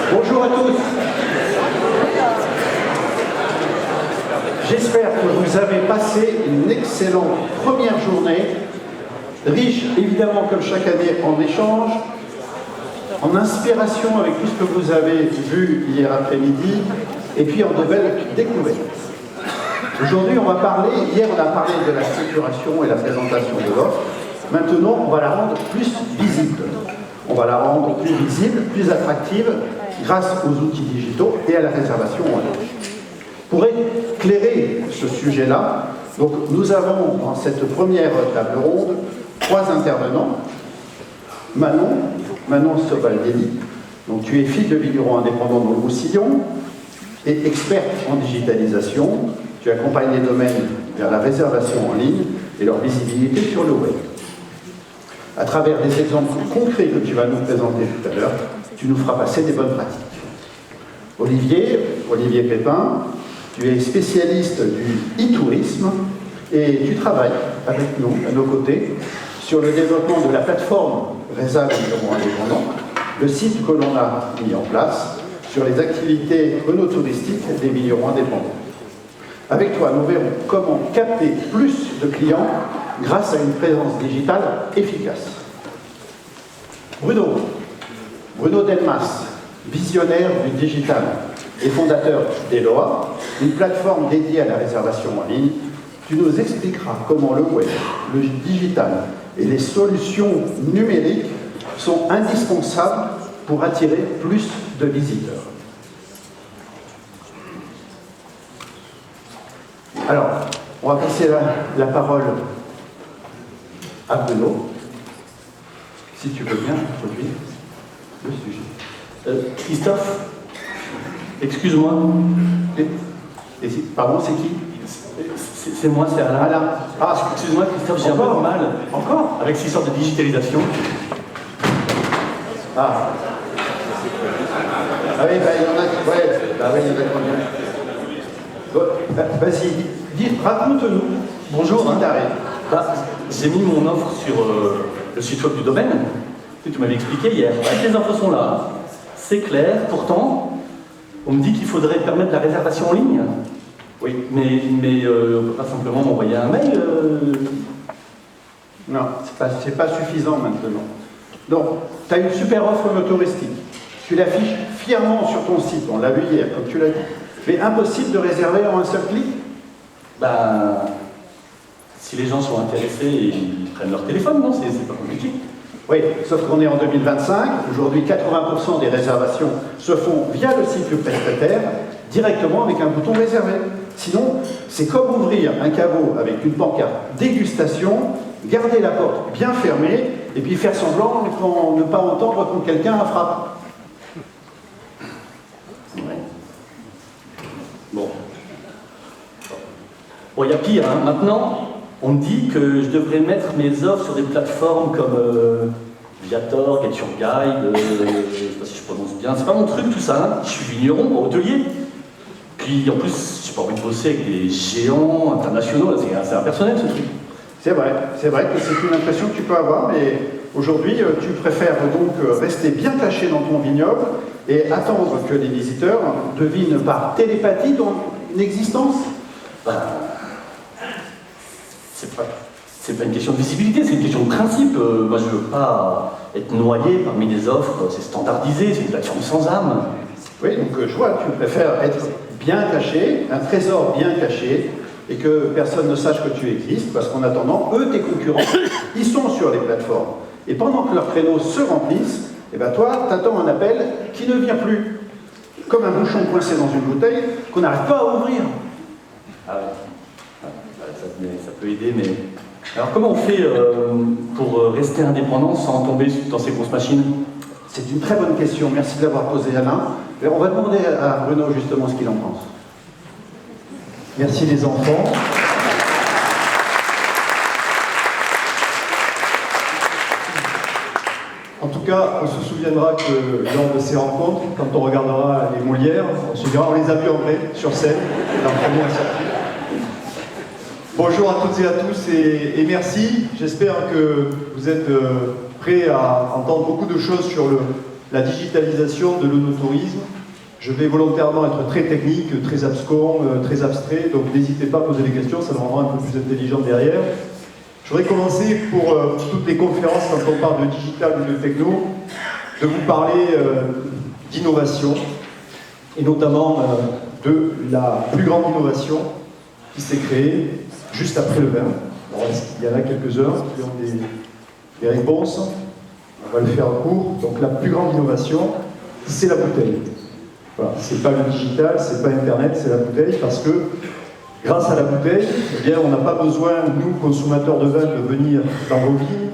Bonjour à tous. J'espère que vous avez passé une excellente première journée, riche évidemment comme chaque année en échanges, en inspiration avec tout ce que vous avez vu hier après-midi, et puis en de belles découvertes. Aujourd'hui, on va parler, hier on a parlé de la structuration et la présentation de l'offre, maintenant on va la rendre plus visible. On va la rendre plus visible, plus attractive, grâce aux outils digitaux et à la réservation en ligne. Pour éclairer ce sujet-là, donc nous avons dans cette première table ronde 3 intervenants. Manon Sobaldelli, donc tu es fille de vigneron indépendant dans le Roussillon et experte en digitalisation. Tu accompagnes les domaines vers la réservation en ligne et leur visibilité sur le web. À travers des exemples concrets que tu vas nous présenter tout à l'heure, tu nous feras passer des bonnes pratiques. Olivier Pépin, tu es spécialiste du e-tourisme et tu travailles avec nous, à nos côtés, sur le développement de la plateforme Résa Vigneron Indépendant, le site que l'on a mis en place sur les activités œnotouristiques des vignerons indépendants. Avec toi, nous verrons comment capter plus de clients grâce à une présence digitale efficace. Bruno Delmas, visionnaire du digital et fondateur d'Eloa, une plateforme dédiée à la réservation en ligne. Tu nous expliqueras comment le web, le digital et les solutions numériques sont indispensables pour attirer plus de visiteurs. Alors, on va passer la parole à Bruno, si tu veux bien introduire le sujet. Christophe, excuse-moi. Pardon, c'est qui? C'est moi, c'est Alain. Alain. Ah, excuse-moi Christophe, j'ai un peu de mal. Encore? Avec ces sortes de digitalisation. Ah. Ah oui, bah, il y en a qui... Ouais, bah oui, il y en a combien? Vas-y, raconte-nous. Bonjour. Hein. Bah, j'ai mis mon offre sur le site web du domaine, que tu m'avais expliqué hier. Les infos sont là, c'est clair. Pourtant, on me dit qu'il faudrait permettre la réservation en ligne. Oui, mais on ne peut pas simplement m'envoyer un mail. Non, c'est pas suffisant maintenant. Donc, tu as une super offre touristique. Tu l'affiches fièrement sur ton site, on l'a vu hier, comme tu l'as dit. Mais impossible de réserver en un seul clic? Ben, si les gens sont intéressés, ils prennent leur téléphone, non? C'est pas compliqué. Oui, sauf qu'on est en 2025. Aujourd'hui, 80% des réservations se font via le site du prestataire, directement avec un bouton réservé. Sinon, c'est comme ouvrir un caveau avec une pancarte dégustation, garder la porte bien fermée, et puis faire semblant de ne pas entendre quand quelqu'un frappe. Ouais. Bon, il y a pire, hein. Maintenant, on me dit que je devrais mettre mes offres sur des plateformes comme Viator, Get Your Guide, je ne sais pas si je prononce bien, c'est pas mon truc tout ça, hein. Je suis vigneron, hôtelier. Puis en plus, j'ai pas envie de bosser avec des géants internationaux, c'est impersonnel ce truc. C'est vrai que c'est une impression que tu peux avoir, mais aujourd'hui, tu préfères donc rester bien caché dans ton vignoble et attendre que les visiteurs devinent par télépathie ton existence. Ben, c'est pas une question de visibilité, c'est une question de principe. Moi, je veux pas être noyé parmi des offres, c'est standardisé, c'est une plateforme sans âme. Oui, donc je vois, tu préfères être bien caché, un trésor bien caché, et que personne ne sache que tu existes, parce qu'en attendant, eux, tes concurrents, ils sont sur les plateformes. Et pendant que leurs créneaux se remplissent, eh ben toi, tu attends un appel qui ne vient plus. Comme un bouchon coincé dans une bouteille qu'on n'arrive pas à ouvrir. Ah ouais. Ça peut aider, mais... Alors comment on fait pour rester indépendant sans tomber dans ces grosses machines? C'est une très bonne question, merci de l'avoir posée Alain. Et on va demander à Bruno justement ce qu'il en pense. Merci les enfants. En tout cas, on se souviendra que lors de ces rencontres, quand on regardera les Molières, on se dira, on les a vus en vrai, sur scène, dans le premier circuit. Bonjour à toutes et à tous et merci. J'espère que vous êtes prêts à entendre beaucoup de choses sur la digitalisation de l'onotourisme. Je vais volontairement être très technique, très abscon, très abstrait, donc n'hésitez pas à poser des questions, ça nous rendra un peu plus intelligent derrière. Je voudrais commencer pour toutes les conférences, quand on parle de digital ou de techno, de vous parler d'innovation, et notamment de la plus grande innovation qui s'est créée juste après le vin. Alors, il y en a quelques-uns qui ont des réponses, on va le faire en court. Donc la plus grande innovation, c'est la bouteille. Voilà, c'est pas le digital, c'est pas Internet, c'est la bouteille, parce que grâce à la bouteille, eh bien, on n'a pas besoin, nous, consommateurs de vin, de venir dans vos vignes,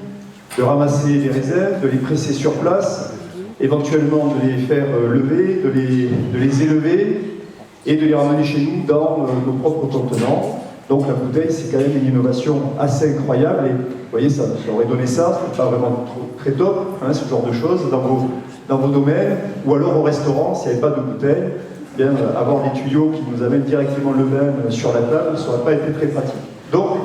de ramasser les réserves, de les presser sur place, éventuellement de les faire lever, de les élever et de les ramener chez nous dans nos propres contenants. Donc la bouteille, c'est quand même une innovation assez incroyable. Et vous voyez, ça aurait donné ça, c'est pas vraiment très top, hein, ce genre de choses, dans vos domaines, ou alors au restaurant, s'il n'y avait pas de bouteille, bien, avoir des tuyaux qui nous amènent directement le vin sur la table, ça n'aurait pas été très pratique. Donc,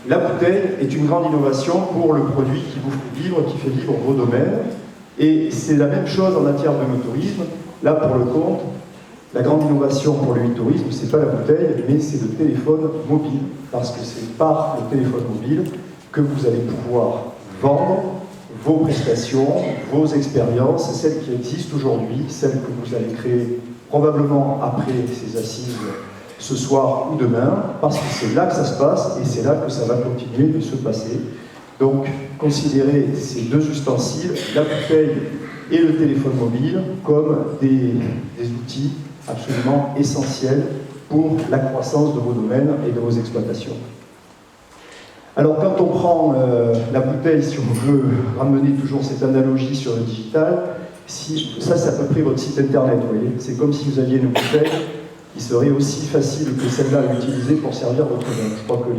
la bouteille est une grande innovation pour le produit qui vous fait vivre, qui fait vivre vos domaines. Et c'est la même chose en matière de no-tourisme. Là, pour le compte, la grande innovation pour le tourisme, c'est pas la bouteille, mais c'est le téléphone mobile. Parce que c'est par le téléphone mobile que vous allez pouvoir vendre vos prestations, vos expériences, celles qui existent aujourd'hui, celles que vous allez créer probablement après ces assises ce soir ou demain, parce que c'est là que ça se passe et c'est là que ça va continuer de se passer. Donc, considérez ces deux ustensiles, la bouteille et le téléphone mobile, comme des outils absolument essentiels pour la croissance de vos domaines et de vos exploitations. Alors, quand on prend la bouteille, si on veut ramener toujours cette analogie sur le digital, ça c'est à peu près votre site internet, vous voyez. C'est comme si vous aviez une bouteille qui serait aussi facile que celle-là à utiliser pour servir votre vin. Je crois que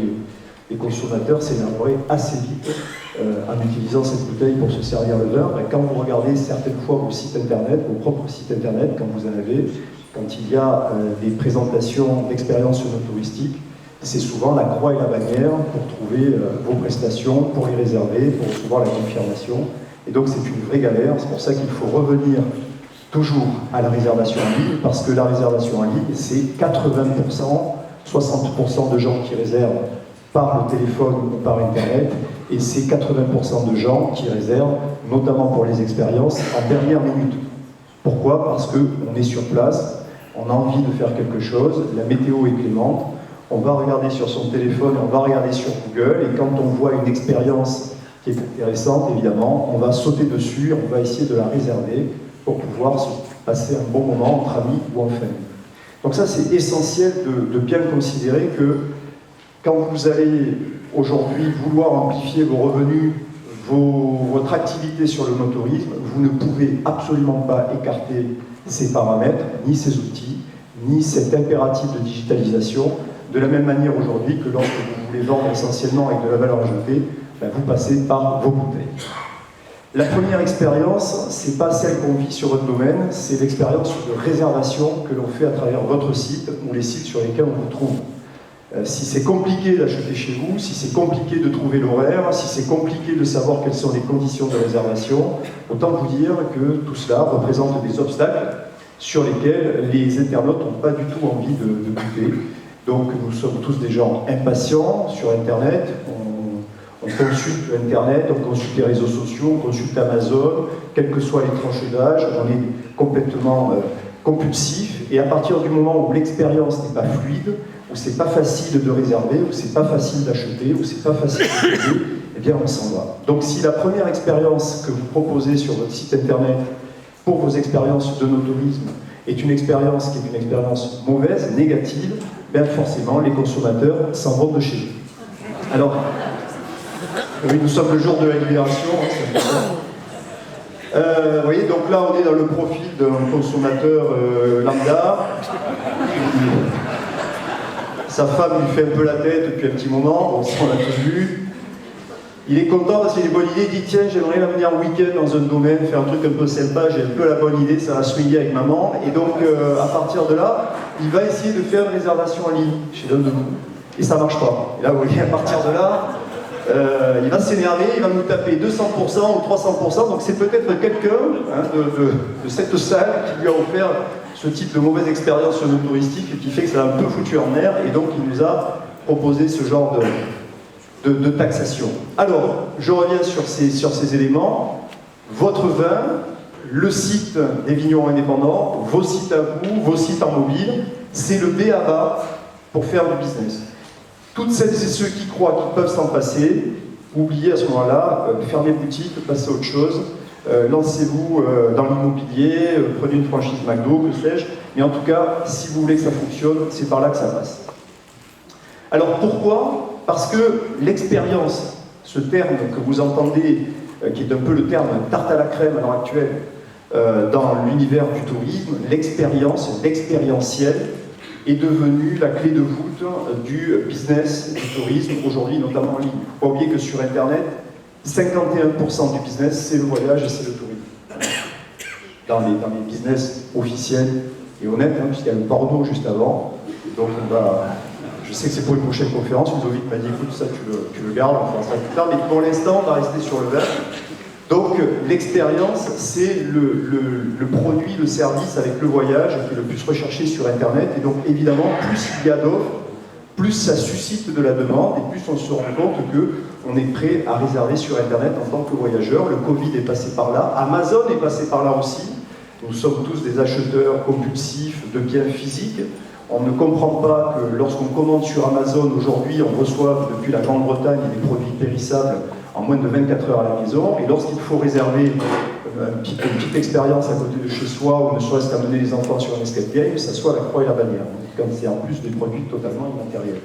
les consommateurs s'énerveraient assez vite en utilisant cette bouteille pour se servir le vin. Et quand vous regardez certaines fois vos sites internet, vos propres sites internet, quand vous en avez, quand il y a des présentations d'expériences touristiques, c'est souvent la croix et la bannière pour trouver vos prestations, pour les réserver, pour recevoir la confirmation. Et donc c'est une vraie galère, c'est pour ça qu'il faut revenir toujours à la réservation en ligne, parce que la réservation en ligne, c'est 80%, 60% de gens qui réservent par le téléphone ou par Internet, et c'est 80% de gens qui réservent, notamment pour les expériences, en dernière minute. Pourquoi? Parce qu'on est sur place, on a envie de faire quelque chose, la météo est clémente, on va regarder sur son téléphone, on va regarder sur Google, et quand on voit une expérience qui est intéressante, évidemment, on va sauter dessus, on va essayer de la réserver pour pouvoir se passer un bon moment entre amis ou en famille. Donc ça, c'est essentiel de bien considérer que quand vous allez aujourd'hui vouloir amplifier vos revenus, votre activité sur le no-tourisme, vous ne pouvez absolument pas écarter ces paramètres, ni ces outils, ni cet impératif de digitalisation, de la même manière aujourd'hui que lorsque vous voulez vendre essentiellement avec de la valeur ajoutée, vous passez par vos bouteilles. La première expérience, c'est pas celle qu'on vit sur votre domaine, c'est l'expérience de réservation que l'on fait à travers votre site ou les sites sur lesquels on vous trouve. Si c'est compliqué d'acheter chez vous, si c'est compliqué de trouver l'horaire, si c'est compliqué de savoir quelles sont les conditions de réservation, autant vous dire que tout cela représente des obstacles sur lesquels les internautes n'ont pas du tout envie de buter. Donc nous sommes tous des gens impatients sur Internet, on consulte Internet, on consulte les réseaux sociaux, on consulte Amazon, quelles que soient les tranches d'âge, on est complètement compulsif, et à partir du moment où l'expérience n'est pas fluide, où c'est pas facile de réserver, où c'est pas facile d'acheter, où c'est pas facile de payer, eh bien on s'en va. Donc si la première expérience que vous proposez sur votre site Internet pour vos expériences de no-tourisme est une expérience qui est une expérience mauvaise, négative, bien forcément les consommateurs s'en vont de chez vous. Alors, oui, nous sommes le jour de la libération. Vous voyez, donc là on est dans le profil d'un consommateur lambda. Sa femme lui fait un peu la tête depuis un petit moment, bon, ça on l'a tous vu. Il est content parce qu'il a une bonne idée, il dit tiens, j'aimerais venir en week-end dans un domaine, faire un truc un peu sympa, j'ai un peu la bonne idée, ça va swinguer avec maman. Et donc à partir de là, il va essayer de faire une réservation en ligne chez l'un de vous. Et ça marche pas. Et là vous voyez, à partir de là, il va s'énerver, il va nous taper 200% ou 300%, donc c'est peut-être quelqu'un de cette salle qui lui a offert ce type de mauvaise expérience sur nos touristiques et qui fait que ça l'a un peu foutu en l'air, et donc il nous a proposé ce genre de taxation. Alors, je reviens sur ces éléments. Votre vin, le site des vignerons indépendants, vos sites à vous, vos sites en mobile, c'est le b.a.-ba pour faire du business. Toutes celles et ceux qui croient qu'ils peuvent s'en passer, oubliez à ce moment-là, fermez boutique, passez à autre chose, lancez-vous dans l'immobilier, prenez une franchise McDo, que sais-je, mais en tout cas, si vous voulez que ça fonctionne, c'est par là que ça passe. Alors pourquoi ? Parce que l'expérience, ce terme que vous entendez, qui est un peu le terme tarte à la crème à l'heure actuelle, dans l'univers du tourisme, l'expérience, l'expérientiel, est devenue la clé de voûte du business du tourisme, aujourd'hui notamment en ligne. Il ne faut pas oublier que sur Internet, 51% du business, c'est le voyage et c'est le tourisme. Dans les business officiels et honnêtes, hein, puisqu'il y a le porno juste avant. Donc je sais que c'est pour une prochaine conférence, Ludovic m'a dit écoute, ça tu le gardes, on fera ça plus tard, mais pour l'instant, on va rester sur le verre. Donc l'expérience, c'est le produit, le service avec le voyage qui est le plus recherché sur Internet. Et donc évidemment, plus il y a d'offres, plus ça suscite de la demande et plus on se rend compte qu'on est prêt à réserver sur Internet en tant que voyageur. Le Covid est passé par là, Amazon est passé par là aussi. Nous sommes tous des acheteurs compulsifs de biens physiques. On ne comprend pas que lorsqu'on commande sur Amazon aujourd'hui, on reçoit depuis la Grande-Bretagne des produits périssables en moins de 24 heures à la maison, et lorsqu'il faut réserver une petite expérience à côté de chez soi, ou ne serait-ce qu'amener les enfants sur un escape game, ça soit la croix et la bannière, quand c'est en plus des produits totalement immatériels.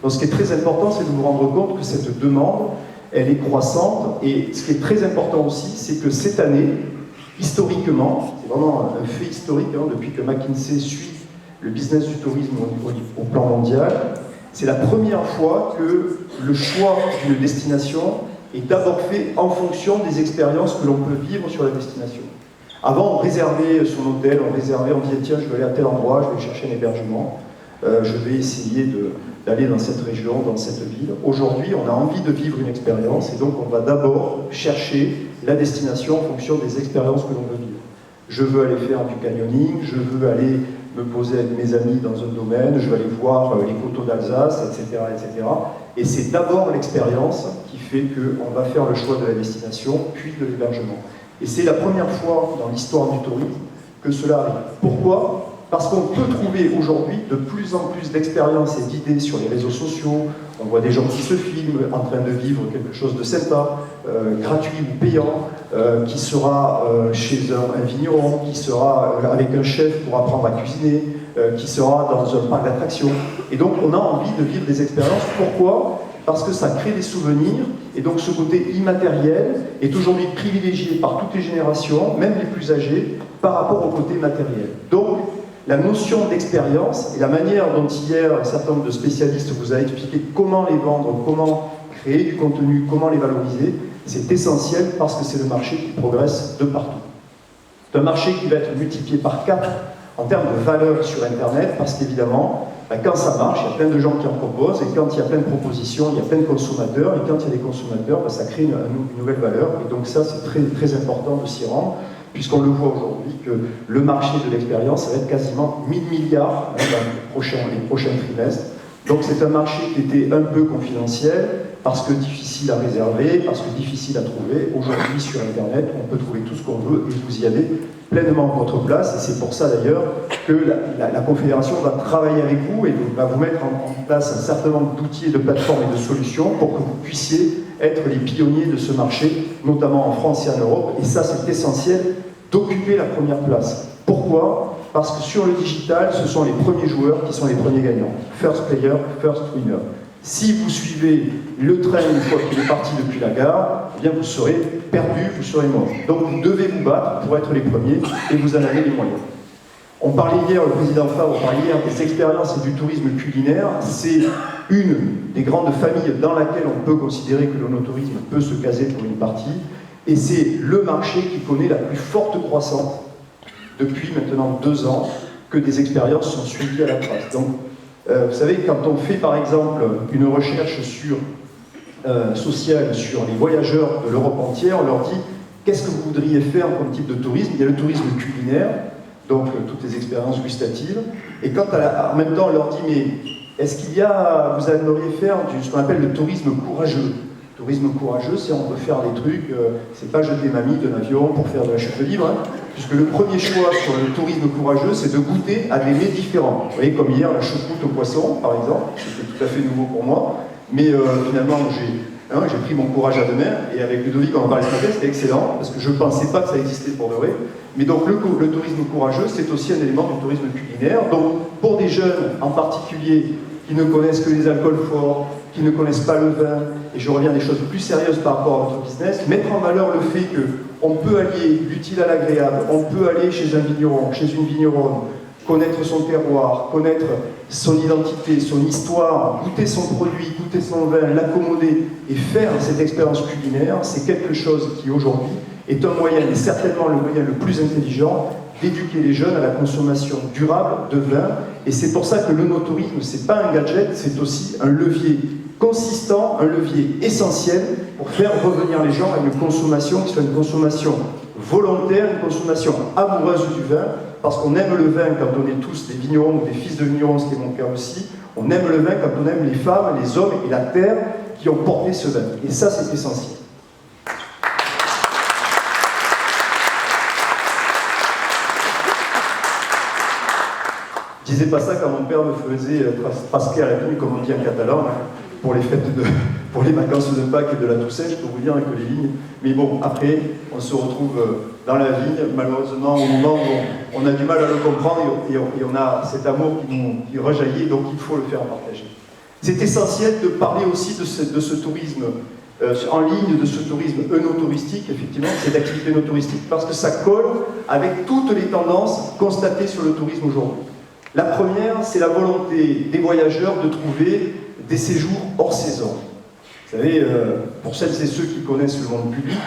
Donc ce qui est très important, c'est de vous rendre compte que cette demande, elle est croissante, et ce qui est très important aussi, c'est que cette année, historiquement, c'est vraiment un fait historique, hein, depuis que McKinsey suit le business du tourisme au plan mondial, c'est la première fois que le choix d'une destination est d'abord fait en fonction des expériences que l'on peut vivre sur la destination. Avant, on réservait son hôtel, on disait tiens, je vais aller à tel endroit, je vais chercher un hébergement, je vais essayer d'aller dans cette région, dans cette ville. Aujourd'hui, on a envie de vivre une expérience et donc on va d'abord chercher la destination en fonction des expériences que l'on veut vivre. Je veux aller faire du canyoning, je veux aller me poser avec mes amis dans un domaine, je vais aller voir les coteaux d'Alsace, etc., etc. Et c'est d'abord l'expérience qui fait qu'on va faire le choix de la destination, puis de l'hébergement. Et c'est la première fois dans l'histoire du tourisme que cela arrive. Pourquoi ? Parce qu'on peut trouver aujourd'hui de plus en plus d'expériences et d'idées sur les réseaux sociaux. On voit des gens qui se filment en train de vivre quelque chose de sympa, gratuit ou payant, qui sera chez un vigneron, qui sera avec un chef pour apprendre à cuisiner, qui sera dans un parc d'attractions. Et donc on a envie de vivre des expériences. Pourquoi ? Parce que ça crée des souvenirs, et donc ce côté immatériel est aujourd'hui privilégié par toutes les générations, même les plus âgées, par rapport au côté matériel. Donc, la notion d'expérience et la manière dont hier un certain nombre de spécialistes vous a expliqué comment les vendre, comment créer du contenu, comment les valoriser, c'est essentiel parce que c'est le marché qui progresse de partout. C'est un marché qui va être multiplié par 4 en termes de valeur sur Internet parce qu'évidemment, quand ça marche, il y a plein de gens qui en proposent et quand il y a plein de propositions, il y a plein de consommateurs et quand il y a des consommateurs, ça crée une nouvelle valeur et donc ça c'est très, très important de s'y rendre. Puisqu'on le voit aujourd'hui que le marché de l'expérience va être quasiment 1000 milliards dans les prochains trimestres. Donc c'est un marché qui était un peu confidentiel, parce que difficile à réserver, parce que difficile à trouver. Aujourd'hui sur Internet, on peut trouver tout ce qu'on veut et vous y avez pleinement votre place. Et c'est pour ça d'ailleurs que la Confédération va travailler avec vous et va vous mettre en place un certain nombre d'outils, de plateformes et de solutions pour que vous puissiez être les pionniers de ce marché, notamment en France et en Europe. Et ça, c'est essentiel d'occuper la première place. Pourquoi ? Parce que sur le digital, ce sont les premiers joueurs qui sont les premiers gagnants. First player, first winner. Si vous suivez le train une fois qu'il est parti depuis la gare, eh bien vous serez perdu, vous serez mort. Donc vous devez vous battre pour être les premiers et vous en avez les moyens. On parlait hier, le président Favre parlait hier des expériences et du tourisme culinaire. C'est une des grandes familles dans laquelle on peut considérer que l'onotourisme peut se caser pour une partie. Et c'est le marché qui connaît la plus forte croissance depuis maintenant 2 ans que des expériences sont suivies à la trace. Donc, vous savez, quand on fait par exemple une recherche sur sociale sur les voyageurs de l'Europe entière. On leur dit qu'est-ce que vous voudriez faire comme type de tourisme? Il y a le tourisme culinaire, donc toutes les expériences gustatives. Et en même temps, on leur dit mais est-ce qu'il y a, vous aimeriez faire ce qu'on appelle le tourisme courageux? Le tourisme courageux, c'est on peut faire des trucs, c'est pas jeter mamie d'un avion pour faire de la chute libre, hein, puisque le premier choix sur le tourisme courageux, c'est de goûter à des mets différents. Vous voyez, comme hier, la choucroute au poisson, par exemple, c'était tout à fait nouveau pour moi, mais finalement, j'ai pris mon courage à deux mains, et avec Ludovic, on en parlait ce matin, c'était excellent, parce que je ne pensais pas que ça existait pour de vrai. Mais donc, le tourisme courageux, c'est aussi un élément du tourisme culinaire. Donc, pour des jeunes en particulier, qui ne connaissent que les alcools forts, qui ne connaissent pas le vin, et je reviens à des choses plus sérieuses par rapport à votre business, mettre en valeur le fait qu'on peut allier l'utile à l'agréable, on peut aller chez un vigneron, chez une vigneronne, connaître son terroir, connaître son identité, son histoire, goûter son produit, goûter son vin, l'accommoder et faire cette expérience culinaire, c'est quelque chose qui aujourd'hui est un moyen, et certainement le moyen le plus intelligent, d'éduquer les jeunes à la consommation durable de vin. Et c'est pour ça que le no-tourisme, c'est pas un gadget, c'est aussi un levier consistant, un levier essentiel pour faire revenir les gens à une consommation qui soit une consommation volontaire, une consommation amoureuse du vin, parce qu'on aime le vin quand on est tous des vignerons ou des fils de vignerons, ce qui est mon cas aussi. On aime le vin quand on aime les femmes, les hommes et la terre qui ont porté ce vin. Et ça, c'est essentiel. Je disais pas ça quand mon père me faisait pasquer à la nuit, comme on dit en catalan, pour les pour les vacances de Pâques et de la Toussaint, je peux vous dire que les vignes. Mais bon, après, on se retrouve dans la vigne, malheureusement, au moment où on a du mal à le comprendre et on a cet amour qui rejaillit, donc il faut le faire partager. C'est essentiel de parler aussi de ce tourisme en ligne, de ce tourisme œnotouristique, effectivement, cette activité œnotouristique, parce que ça colle avec toutes les tendances constatées sur le tourisme aujourd'hui. La première, c'est la volonté des voyageurs de trouver des séjours hors saison. Vous savez, pour celles et ceux qui connaissent le monde public,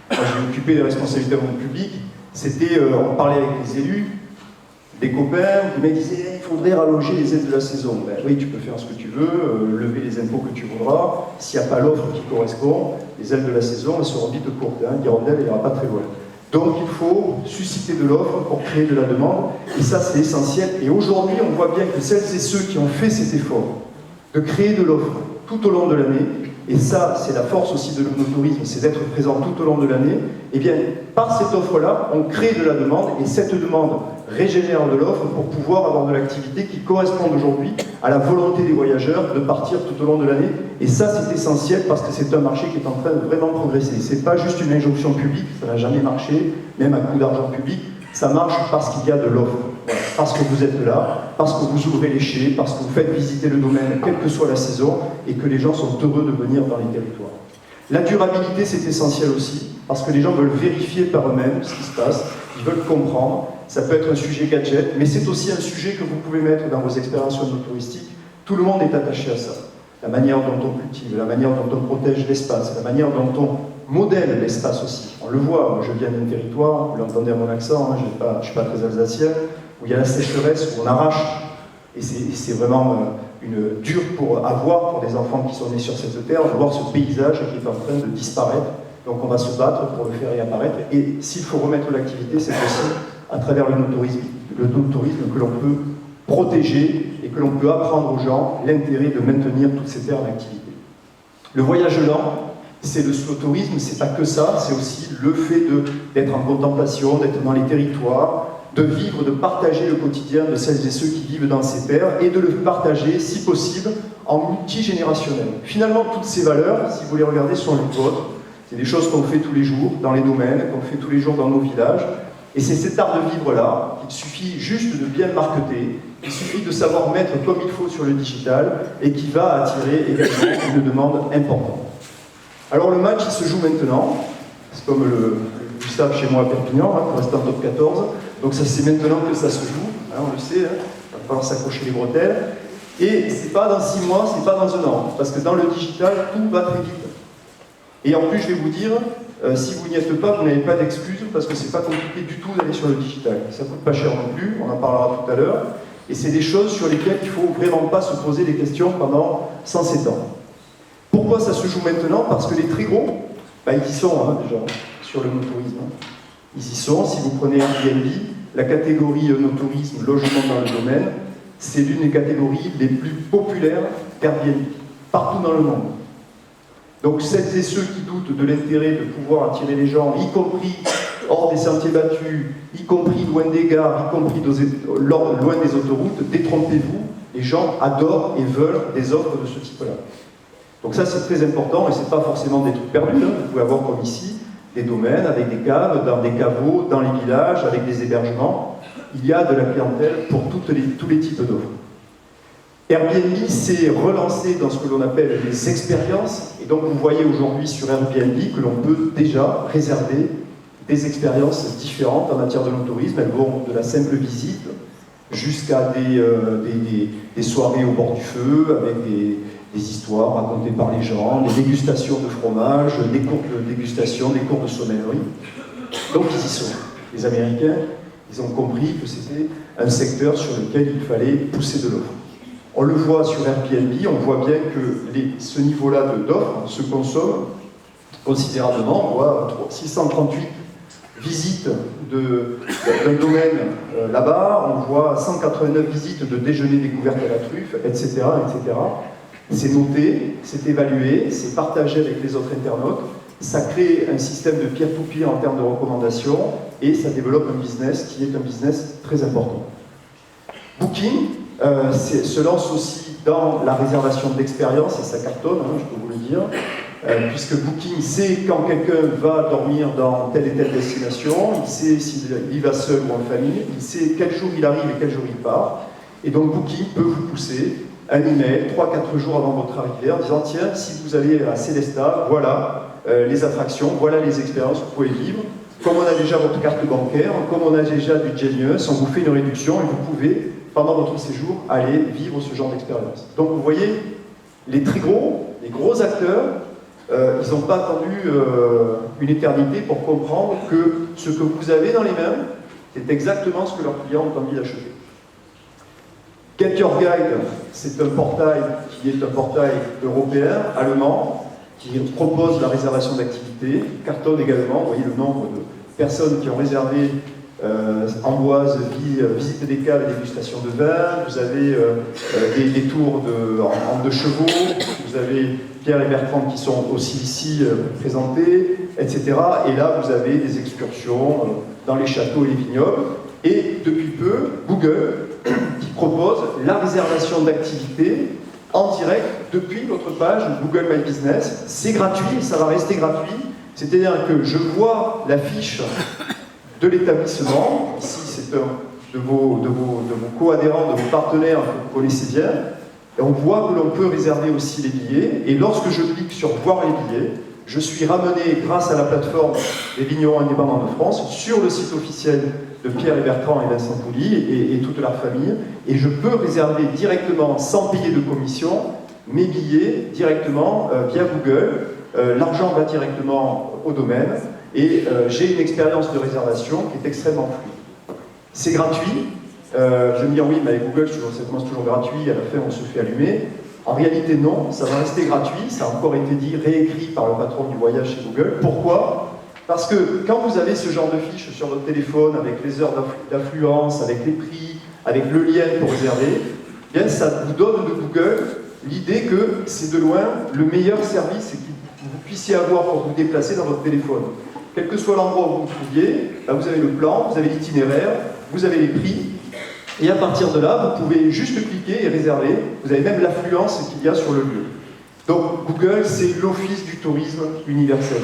moi j'ai occupé les responsabilités du monde public, on parlait avec les élus, des copains, qui me disaient il faudrait rallonger les aides de la saison. Ben oui, tu peux faire ce que tu veux, lever les impôts que tu voudras, s'il n'y a pas l'offre qui correspond, les aides de la saison, elles seront vite courtes, hein, Hirondelle, elle n'ira pas très loin. Donc il faut susciter de l'offre pour créer de la demande, et ça c'est essentiel. Et aujourd'hui, on voit bien que celles et ceux qui ont fait cet effort de créer de l'offre tout au long de l'année, et ça c'est la force aussi de l'œnotourisme, c'est d'être présent tout au long de l'année, et bien par cette offre-là, on crée de la demande, et cette demande régénère de l'offre pour pouvoir avoir de l'activité qui corresponde aujourd'hui à la volonté des voyageurs de partir tout au long de l'année. Et ça, c'est essentiel parce que c'est un marché qui est en train de vraiment progresser. C'est pas juste une injonction publique, ça n'a jamais marché, même à coup d'argent public. Ça marche parce qu'il y a de l'offre, voilà. Parce que vous êtes là, parce que vous ouvrez les chais, parce que vous faites visiter le domaine, quelle que soit la saison, et que les gens sont heureux de venir dans les territoires. La durabilité, c'est essentiel aussi, parce que les gens veulent vérifier par eux-mêmes ce qui se passe, ils veulent comprendre. Ça peut être un sujet gadget, mais c'est aussi un sujet que vous pouvez mettre dans vos expériences touristiques. Tout le monde est attaché à ça. La manière dont on cultive, la manière dont on protège l'espace, la manière dont on modèle l'espace aussi. On le voit, moi je viens d'un territoire, vous l'entendez à mon accent, hein, je ne suis pas très alsacien, où il y a la sécheresse, où on arrache, et c'est vraiment dur à voir pour des enfants qui sont nés sur cette terre, de voir ce paysage qui est en train de disparaître. Donc on va se battre pour le faire réapparaître, et s'il faut remettre l'activité, c'est possible à travers le no-tourisme que l'on peut protéger et que l'on peut apprendre aux gens l'intérêt de maintenir toutes ces terres d'activité. Le voyage lent, c'est le slow-tourisme, c'est pas que ça, c'est aussi le fait d'être en contemplation, d'être dans les territoires, de vivre, de partager le quotidien de celles et ceux qui vivent dans ces terres et de le partager, si possible, en multigénérationnel. Finalement, toutes ces valeurs, si vous les regardez, sont les vôtres. C'est des choses qu'on fait tous les jours dans les domaines, qu'on fait tous les jours dans nos villages. Et c'est cet art de vivre-là qu'il suffit juste de bien marketer, il suffit de savoir mettre comme il faut sur le digital et qui va attirer également une demande importante. Alors le match, il se joue maintenant. C'est comme vous savez chez moi à Perpignan, hein, pour rester en top 14. Donc ça c'est maintenant que ça se joue, hein, on le sait, hein, il va falloir s'accrocher les bretelles. Et c'est pas dans 6 mois, c'est pas dans 1 an, parce que dans le digital, tout va très vite. Et en plus, je vais vous dire, si vous n'y êtes pas, vous n'avez pas d'excuses, parce que c'est pas compliqué du tout d'aller sur le digital. Ça coûte pas cher non plus, on en parlera tout à l'heure. Et c'est des choses sur lesquelles il ne faut vraiment pas se poser des questions pendant 107 ans. Pourquoi ça se joue maintenant? Parce que les très gros, bah, ils y sont hein, déjà, sur le no-tourisme. Ils y sont. Si vous prenez Airbnb, la catégorie no-tourisme, logement dans le domaine, c'est l'une des catégories les plus populaires d'Airbnb, partout dans le monde. Donc celles et ceux qui doutent de l'intérêt de pouvoir attirer les gens, y compris hors des sentiers battus, y compris loin des gares, y compris loin des autoroutes, détrompez-vous, les gens adorent et veulent des offres de ce type-là. Donc ça c'est très important et c'est pas forcément des trucs perdus, hein. Vous pouvez avoir comme ici des domaines avec des caves, dans des caveaux, dans les villages, avec des hébergements. Il y a de la clientèle pour tous les types d'offres. Airbnb s'est relancé dans ce que l'on appelle les expériences, et donc vous voyez aujourd'hui sur Airbnb que l'on peut déjà réserver des expériences différentes en matière de no-tourisme. Elles vont de la simple visite jusqu'à des soirées au bord du feu, avec des histoires racontées par les gens, des dégustations de fromage, des cours de dégustation, des cours de sommellerie. Donc ils y sont. Les Américains, ils ont compris que c'était un secteur sur lequel il fallait pousser de l'offre. On le voit sur Airbnb, on voit bien que ce niveau-là d'offres se consomme considérablement. On voit 638 visites d'un domaine là-bas, on voit 189 visites de déjeuner découverte à la truffe, etc. etc. C'est noté, c'est évalué, c'est partagé avec les autres internautes, ça crée un système de peer-to-peer en termes de recommandations et ça développe un business qui est un business très important. Booking se lance aussi dans la réservation d'expériences et ça cartonne, hein, je peux vous le dire, puisque Booking sait quand quelqu'un va dormir dans telle et telle destination, il sait s'il y va seul ou en famille, il sait quel jour il arrive et quel jour il part, et donc Booking peut vous pousser un email 3-4 jours avant votre arrivée en disant tiens, si vous allez à Célestat, voilà les attractions, voilà les expériences que vous pouvez vivre. Comme on a déjà votre carte bancaire, comme on a déjà du Genius, on vous fait une réduction et vous pouvez, pendant votre séjour, aller vivre ce genre d'expérience. Donc vous voyez, les gros acteurs, ils n'ont pas attendu une éternité pour comprendre que ce que vous avez dans les mains, c'est exactement ce que leurs clients ont envie d'acheter. Get Your Guide, c'est un portail qui est un portail européen, allemand, qui propose la réservation d'activités, cartonne également, vous voyez le nombre de personnes qui ont réservé Amboise, visite des caves et dégustation de vin, vous avez des tours en 2 chevaux, vous avez Pierre et Bertrand qui sont aussi ici présentés, etc. Et là, vous avez des excursions dans les châteaux et les vignobles. Et depuis peu, Google qui propose la réservation d'activités en direct depuis votre page Google My Business. C'est gratuit, ça va rester gratuit. C'est-à-dire que je vois la fiche de l'établissement. Ici, c'est un de vos co-adhérents, de vos partenaires que vous connaissez bien. Et on voit que l'on peut réserver aussi les billets. Et lorsque je clique sur voir les billets, je suis ramené, grâce à la plateforme des vignerons indépendants de France, sur le site officiel de Pierre et Bertrand et Vincent Pouly et toute leur famille. Et je peux réserver directement, sans payer de commission, mes billets directement via Google. L'argent va directement au domaine. Et j'ai une expérience de réservation qui est extrêmement fluide. C'est gratuit. Vous allez me dire, oui, mais avec Google, ça commence toujours gratuit, à la fin, on se fait allumer. En réalité, non, ça va rester gratuit. Ça a encore été dit, réécrit par le patron du voyage chez Google. Pourquoi ? Parce que quand vous avez ce genre de fiche sur votre téléphone, avec les heures d'affluence, avec les prix, avec le lien pour réserver, eh bien, ça vous donne de Google l'idée que c'est de loin le meilleur service que vous puissiez avoir pour vous déplacer dans votre téléphone. Quel que soit l'endroit où vous vous trouviez, là, vous avez le plan, vous avez l'itinéraire, vous avez les prix, et à partir de là, vous pouvez juste cliquer et réserver. Vous avez même l'affluence qu'il y a sur le lieu. Donc Google, c'est l'office du tourisme universel.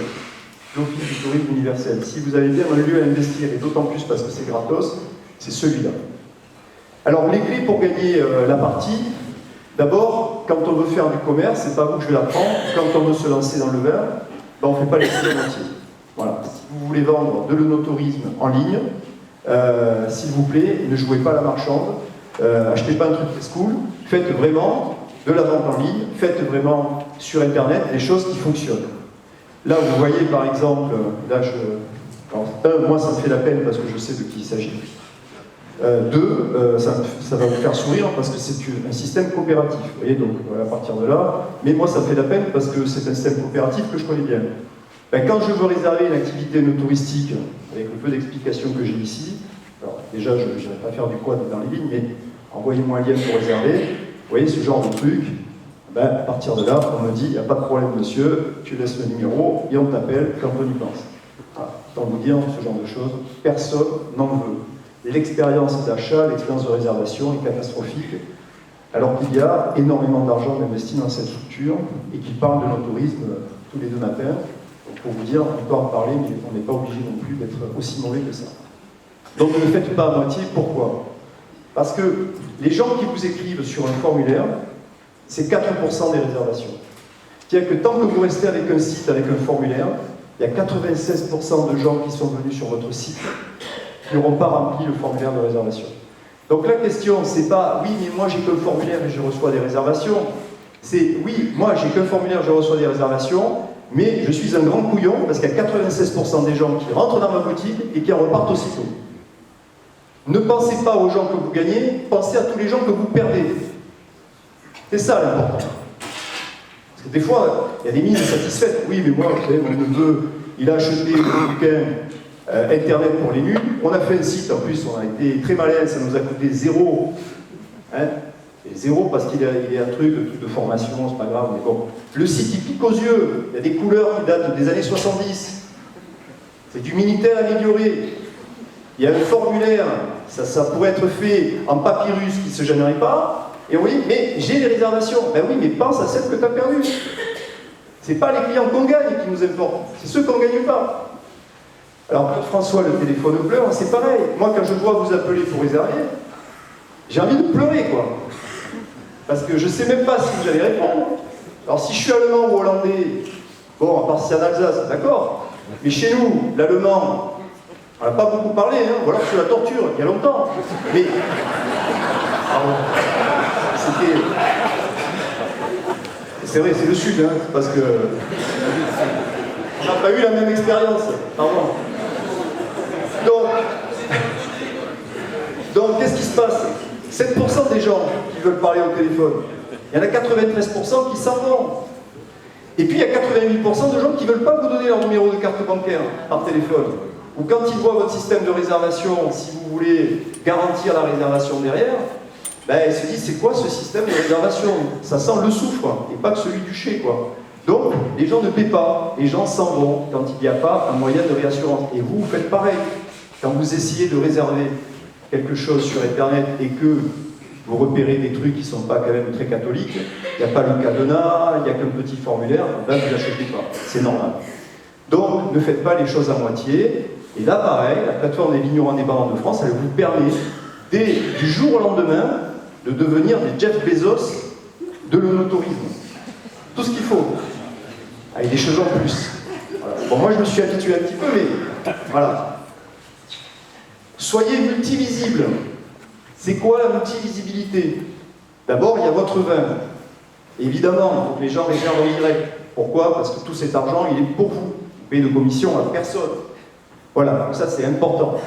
L'office du tourisme universel. Si vous avez bien un lieu à investir, et d'autant plus parce que c'est gratos, c'est celui-là. Alors les clés pour gagner la partie, d'abord, quand on veut faire du commerce, c'est pas vous que je vais l'apprendre, quand on veut se lancer dans le vin, ben on ne fait pas les choses entiers. Voilà. Si vous voulez vendre de l'œnotourisme en ligne, s'il vous plaît, ne jouez pas la marchande, achetez pas un truc très cool, faites vraiment de la vente en ligne, faites vraiment sur Internet des choses qui fonctionnent. Là, vous voyez par exemple, là, moi ça me fait la peine parce que je sais de qui il s'agit. Ça va vous faire sourire parce que c'est un système coopératif. Vous voyez, donc à partir de là, mais moi ça me fait la peine parce que c'est un système coopératif que je connais bien. Ben, quand je veux réserver une activité no touristique, avec le peu d'explications que j'ai ici, alors déjà je n'irai pas faire du quad dans les lignes, mais envoyez-moi un lien pour réserver, vous voyez ce genre de truc, ben, à partir de là, on me dit, il n'y a pas de problème monsieur, tu laisses le numéro et on t'appelle quand on y pense. Voilà. Tant vous dire, ce genre de choses, personne n'en veut. L'expérience d'achat, l'expérience de réservation est catastrophique, alors qu'il y a énormément d'argent investi dans cette structure et qui parle de notre tourisme tous les 2 matins. Donc pour vous dire, on peut en parler, mais on n'est pas obligé non plus d'être aussi mauvais que ça. Donc ne le faites pas à moitié, pourquoi? Parce que les gens qui vous écrivent sur un formulaire, c'est 4% des réservations. C'est-à-dire que tant que vous restez avec un site, avec un formulaire, il y a 96% de gens qui sont venus sur votre site qui n'auront pas rempli le formulaire de réservation. Donc la question, c'est pas « oui, mais moi j'ai qu'un formulaire et je reçois des réservations ». C'est « oui, moi j'ai qu'un formulaire et je reçois des réservations, mais je suis un grand couillon parce qu'il y a 96% des gens qui rentrent dans ma boutique et qui en repartent aussitôt ». Ne pensez pas aux gens que vous gagnez, pensez à tous les gens que vous perdez. C'est ça l'important. Parce que des fois, il y a des mines satisfaites. Oui, mais moi, vous savez, mon neveu, il a acheté le bouquin Internet pour les nuls. On a fait un site, en plus, on a été très malin, ça nous a coûté 0. Hein, et 0 parce qu'il y a un truc de formation, c'est pas grave, mais bon. Le site, il pique aux yeux. Il y a des couleurs qui datent des années 70. C'est du Minitel amélioré. Il y a un formulaire, ça pourrait être fait en papyrus qui ne se gênerait pas. Et on dit, mais j'ai des réservations. Ben oui, mais pense à celles que tu as perdues. C'est pas les clients qu'on gagne qui nous importent, c'est ceux qu'on ne gagne pas. Alors, François, le téléphone pleure, c'est pareil. Moi, quand je vois vous appeler pour réserver, j'ai envie de pleurer, quoi. Parce que je ne sais même pas si vous allez répondre. Alors, si je suis allemand ou hollandais, bon, à part si c'est en Alsace, d'accord. Mais chez nous, l'allemand, on n'a pas beaucoup parlé, hein, ou alors c'est la torture, il y a longtemps. Mais. Pardon. C'était. C'est vrai, c'est le Sud, hein, parce que. On n'a pas eu la même expérience, pardon. Donc qu'est-ce qui se passe? 7% des gens qui veulent parler au téléphone. Il y en a 93% qui s'en vont. Et puis il y a 88% de gens qui ne veulent pas vous donner leur numéro de carte bancaire par téléphone. Ou quand ils voient votre système de réservation, si vous voulez garantir la réservation derrière, ben, ils se disent c'est quoi ce système de réservation? Ça sent le soufre, et pas que celui du chai, quoi. Donc, les gens ne paient pas, les gens s'en vont quand il n'y a pas un moyen de réassurance. Et vous, vous faites pareil. Quand vous essayez de réserver quelque chose sur Internet et que vous repérez des trucs qui ne sont pas quand même très catholiques, il n'y a pas le cadenas, il n'y a qu'un petit formulaire, ben vous n'achetez pas. C'est normal. Donc, ne faites pas les choses à moitié. Et là, pareil, la plateforme des vignerons indépendants de France, elle vous permet, du jour au lendemain, de devenir des Jeff Bezos de l'onotourisme. Tout ce qu'il faut. Avec des choses en plus. Voilà. Bon, moi, je me suis habitué un petit peu, mais voilà. Soyez multivisible. C'est quoi la multivisibilité? D'abord, il y a votre vin. Évidemment, il faut que les gens réservent en direct. Pourquoi? Parce que tout cet argent, il est pour vous. Vous payez de commission à personne. Voilà, donc ça, c'est important.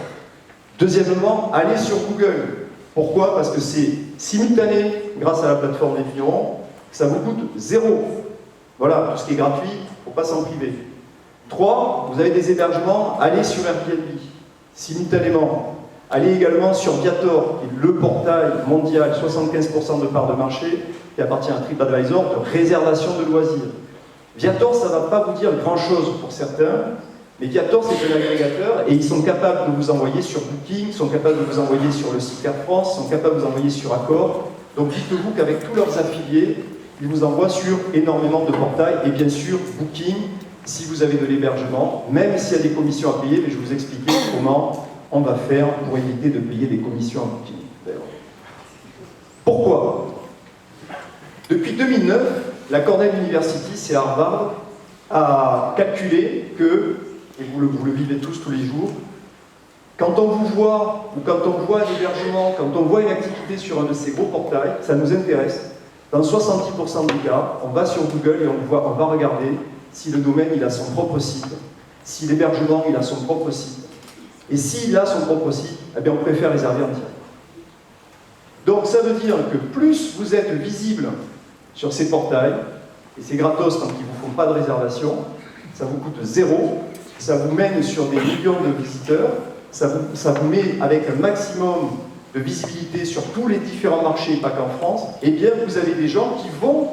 Deuxièmement, allez sur Google. Pourquoi? Parce que c'est simultané, grâce à la plateforme des vignerons, ça vous coûte 0. Voilà, tout ce qui est gratuit, il ne faut pas s'en priver. 3, vous avez des hébergements, allez sur Airbnb, simultanément. Allez également sur Viator, qui est le portail mondial, 75% de part de marché, qui appartient à TripAdvisor, de réservation de loisirs. Viator, ça ne va pas vous dire grand-chose pour certains, mais Viator, c'est un agrégateur, et ils sont capables de vous envoyer sur Booking, ils sont capables de vous envoyer sur le site Air France, ils sont capables de vous envoyer sur Accor. Donc dites-vous qu'avec tous leurs affiliés, ils vous envoient sur énormément de portails, et bien sûr, Booking, si vous avez de l'hébergement, même s'il y a des commissions à payer, mais je vais vous expliquer comment on va faire pour éviter de payer des commissions à Booking. Pourquoi? Depuis 2009, la Cornell University, c'est Harvard, a calculé que, et vous le vivez tous les jours, quand on vous voit, ou quand on voit un hébergement, quand on voit une activité sur un de ces gros portails, ça nous intéresse. Dans 70% des cas, on va sur Google et on va regarder si le domaine il a son propre site, si l'hébergement il a son propre site. Et s'il a son propre site, eh bien on préfère réserver en direct. Donc ça veut dire que plus vous êtes visible sur ces portails, et c'est gratos quand ils ne vous font pas de réservation, ça vous coûte 0, ça vous mène sur des millions de visiteurs, ça vous met avec un maximum de visibilité sur tous les différents marchés, pas qu'en France, et bien vous avez des gens qui vont,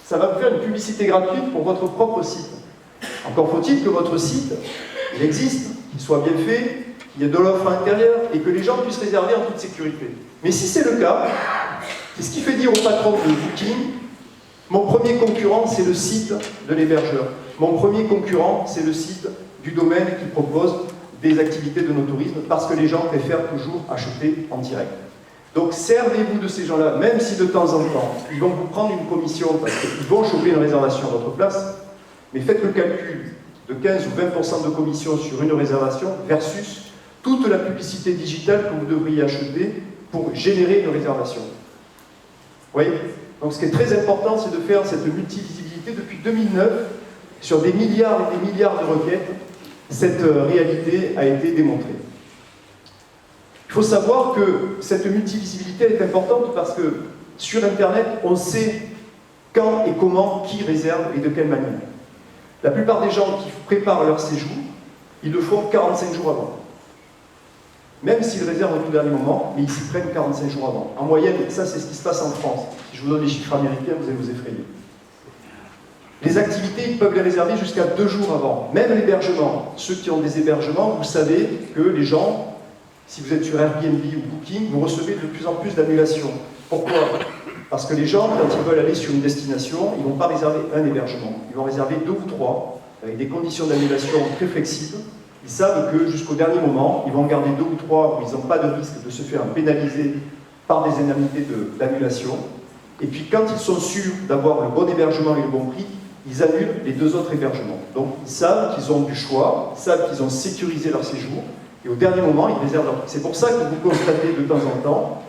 ça va vous faire une publicité gratuite pour votre propre site. Encore faut-il que votre site, il existe, qu'il soit bien fait, qu'il y ait de l'offre à l'intérieur, et que les gens puissent réserver en toute sécurité. Mais si c'est le cas, c'est ce qui fait dire au patron de Booking, mon premier concurrent, c'est le site de l'hébergeur. Mon premier concurrent, c'est le site du domaine qui propose des activités de no-tourisme, parce que les gens préfèrent toujours acheter en direct. Donc servez-vous de ces gens-là, même si de temps en temps, ils vont vous prendre une commission, parce qu'ils vont choper une réservation à votre place, mais faites le calcul de 15 ou 20% de commission sur une réservation versus toute la publicité digitale que vous devriez acheter pour générer une réservation. Vous voyez? Donc ce qui est très important, c'est de faire cette multivisibilité. Depuis 2009, sur des milliards et des milliards de requêtes, cette réalité a été démontrée. Il faut savoir que cette multivisibilité est importante parce que sur Internet, on sait quand et comment, qui réserve et de quelle manière. La plupart des gens qui préparent leur séjour, ils le font 45 jours avant. Même s'ils réservent au tout dernier moment, mais ils s'y prennent 45 jours avant. En moyenne, ça c'est ce qui se passe en France. Si je vous donne les chiffres américains, vous allez vous effrayer. Les activités, ils peuvent les réserver jusqu'à 2 jours avant. Même l'hébergement. Ceux qui ont des hébergements, vous savez que les gens, si vous êtes sur Airbnb ou Booking, vous recevez de plus en plus d'annulations. Pourquoi? Parce que les gens, quand ils veulent aller sur une destination, ils ne vont pas réserver un hébergement. Ils vont réserver 2 ou 3, avec des conditions d'annulation très flexibles. Ils savent que jusqu'au dernier moment, ils vont garder 2 ou 3 où ils n'ont pas de risque de se faire pénaliser par des indemnités d'annulation. Et puis quand ils sont sûrs d'avoir le bon hébergement et le bon prix, ils annulent les 2 autres hébergements. Donc ils savent qu'ils ont du choix, ils savent qu'ils ont sécurisé leur séjour, et au dernier moment, ils réservent leur prix. C'est pour ça que vous constatez de temps en temps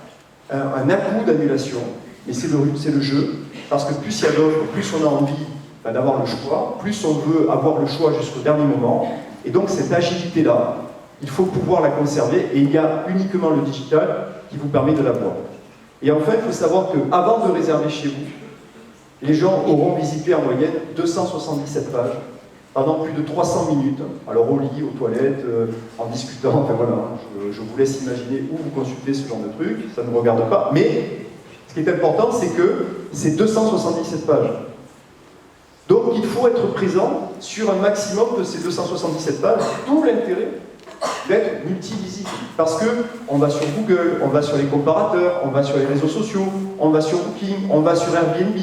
un à-coup d'annulation, mais c'est le jeu, parce que plus il y a d'offres, plus on a envie d'avoir le choix, plus on veut avoir le choix jusqu'au dernier moment, et donc cette agilité-là, il faut pouvoir la conserver, et il y a uniquement le digital qui vous permet de l'avoir. Et enfin, il faut savoir qu'avant de réserver chez vous, les gens auront visité en moyenne 277 pages pendant plus de 300 minutes, alors au lit, aux toilettes, en discutant, enfin voilà, je vous laisse imaginer où vous consultez ce genre de truc, ça ne me regarde pas, mais ce qui est important, c'est que c'est 277 pages. Donc il faut être présent sur un maximum de ces 277 pages, d'où l'intérêt d'être multivisible. Parce qu'on va sur Google, on va sur les comparateurs, on va sur les réseaux sociaux, on va sur Booking, on va sur Airbnb,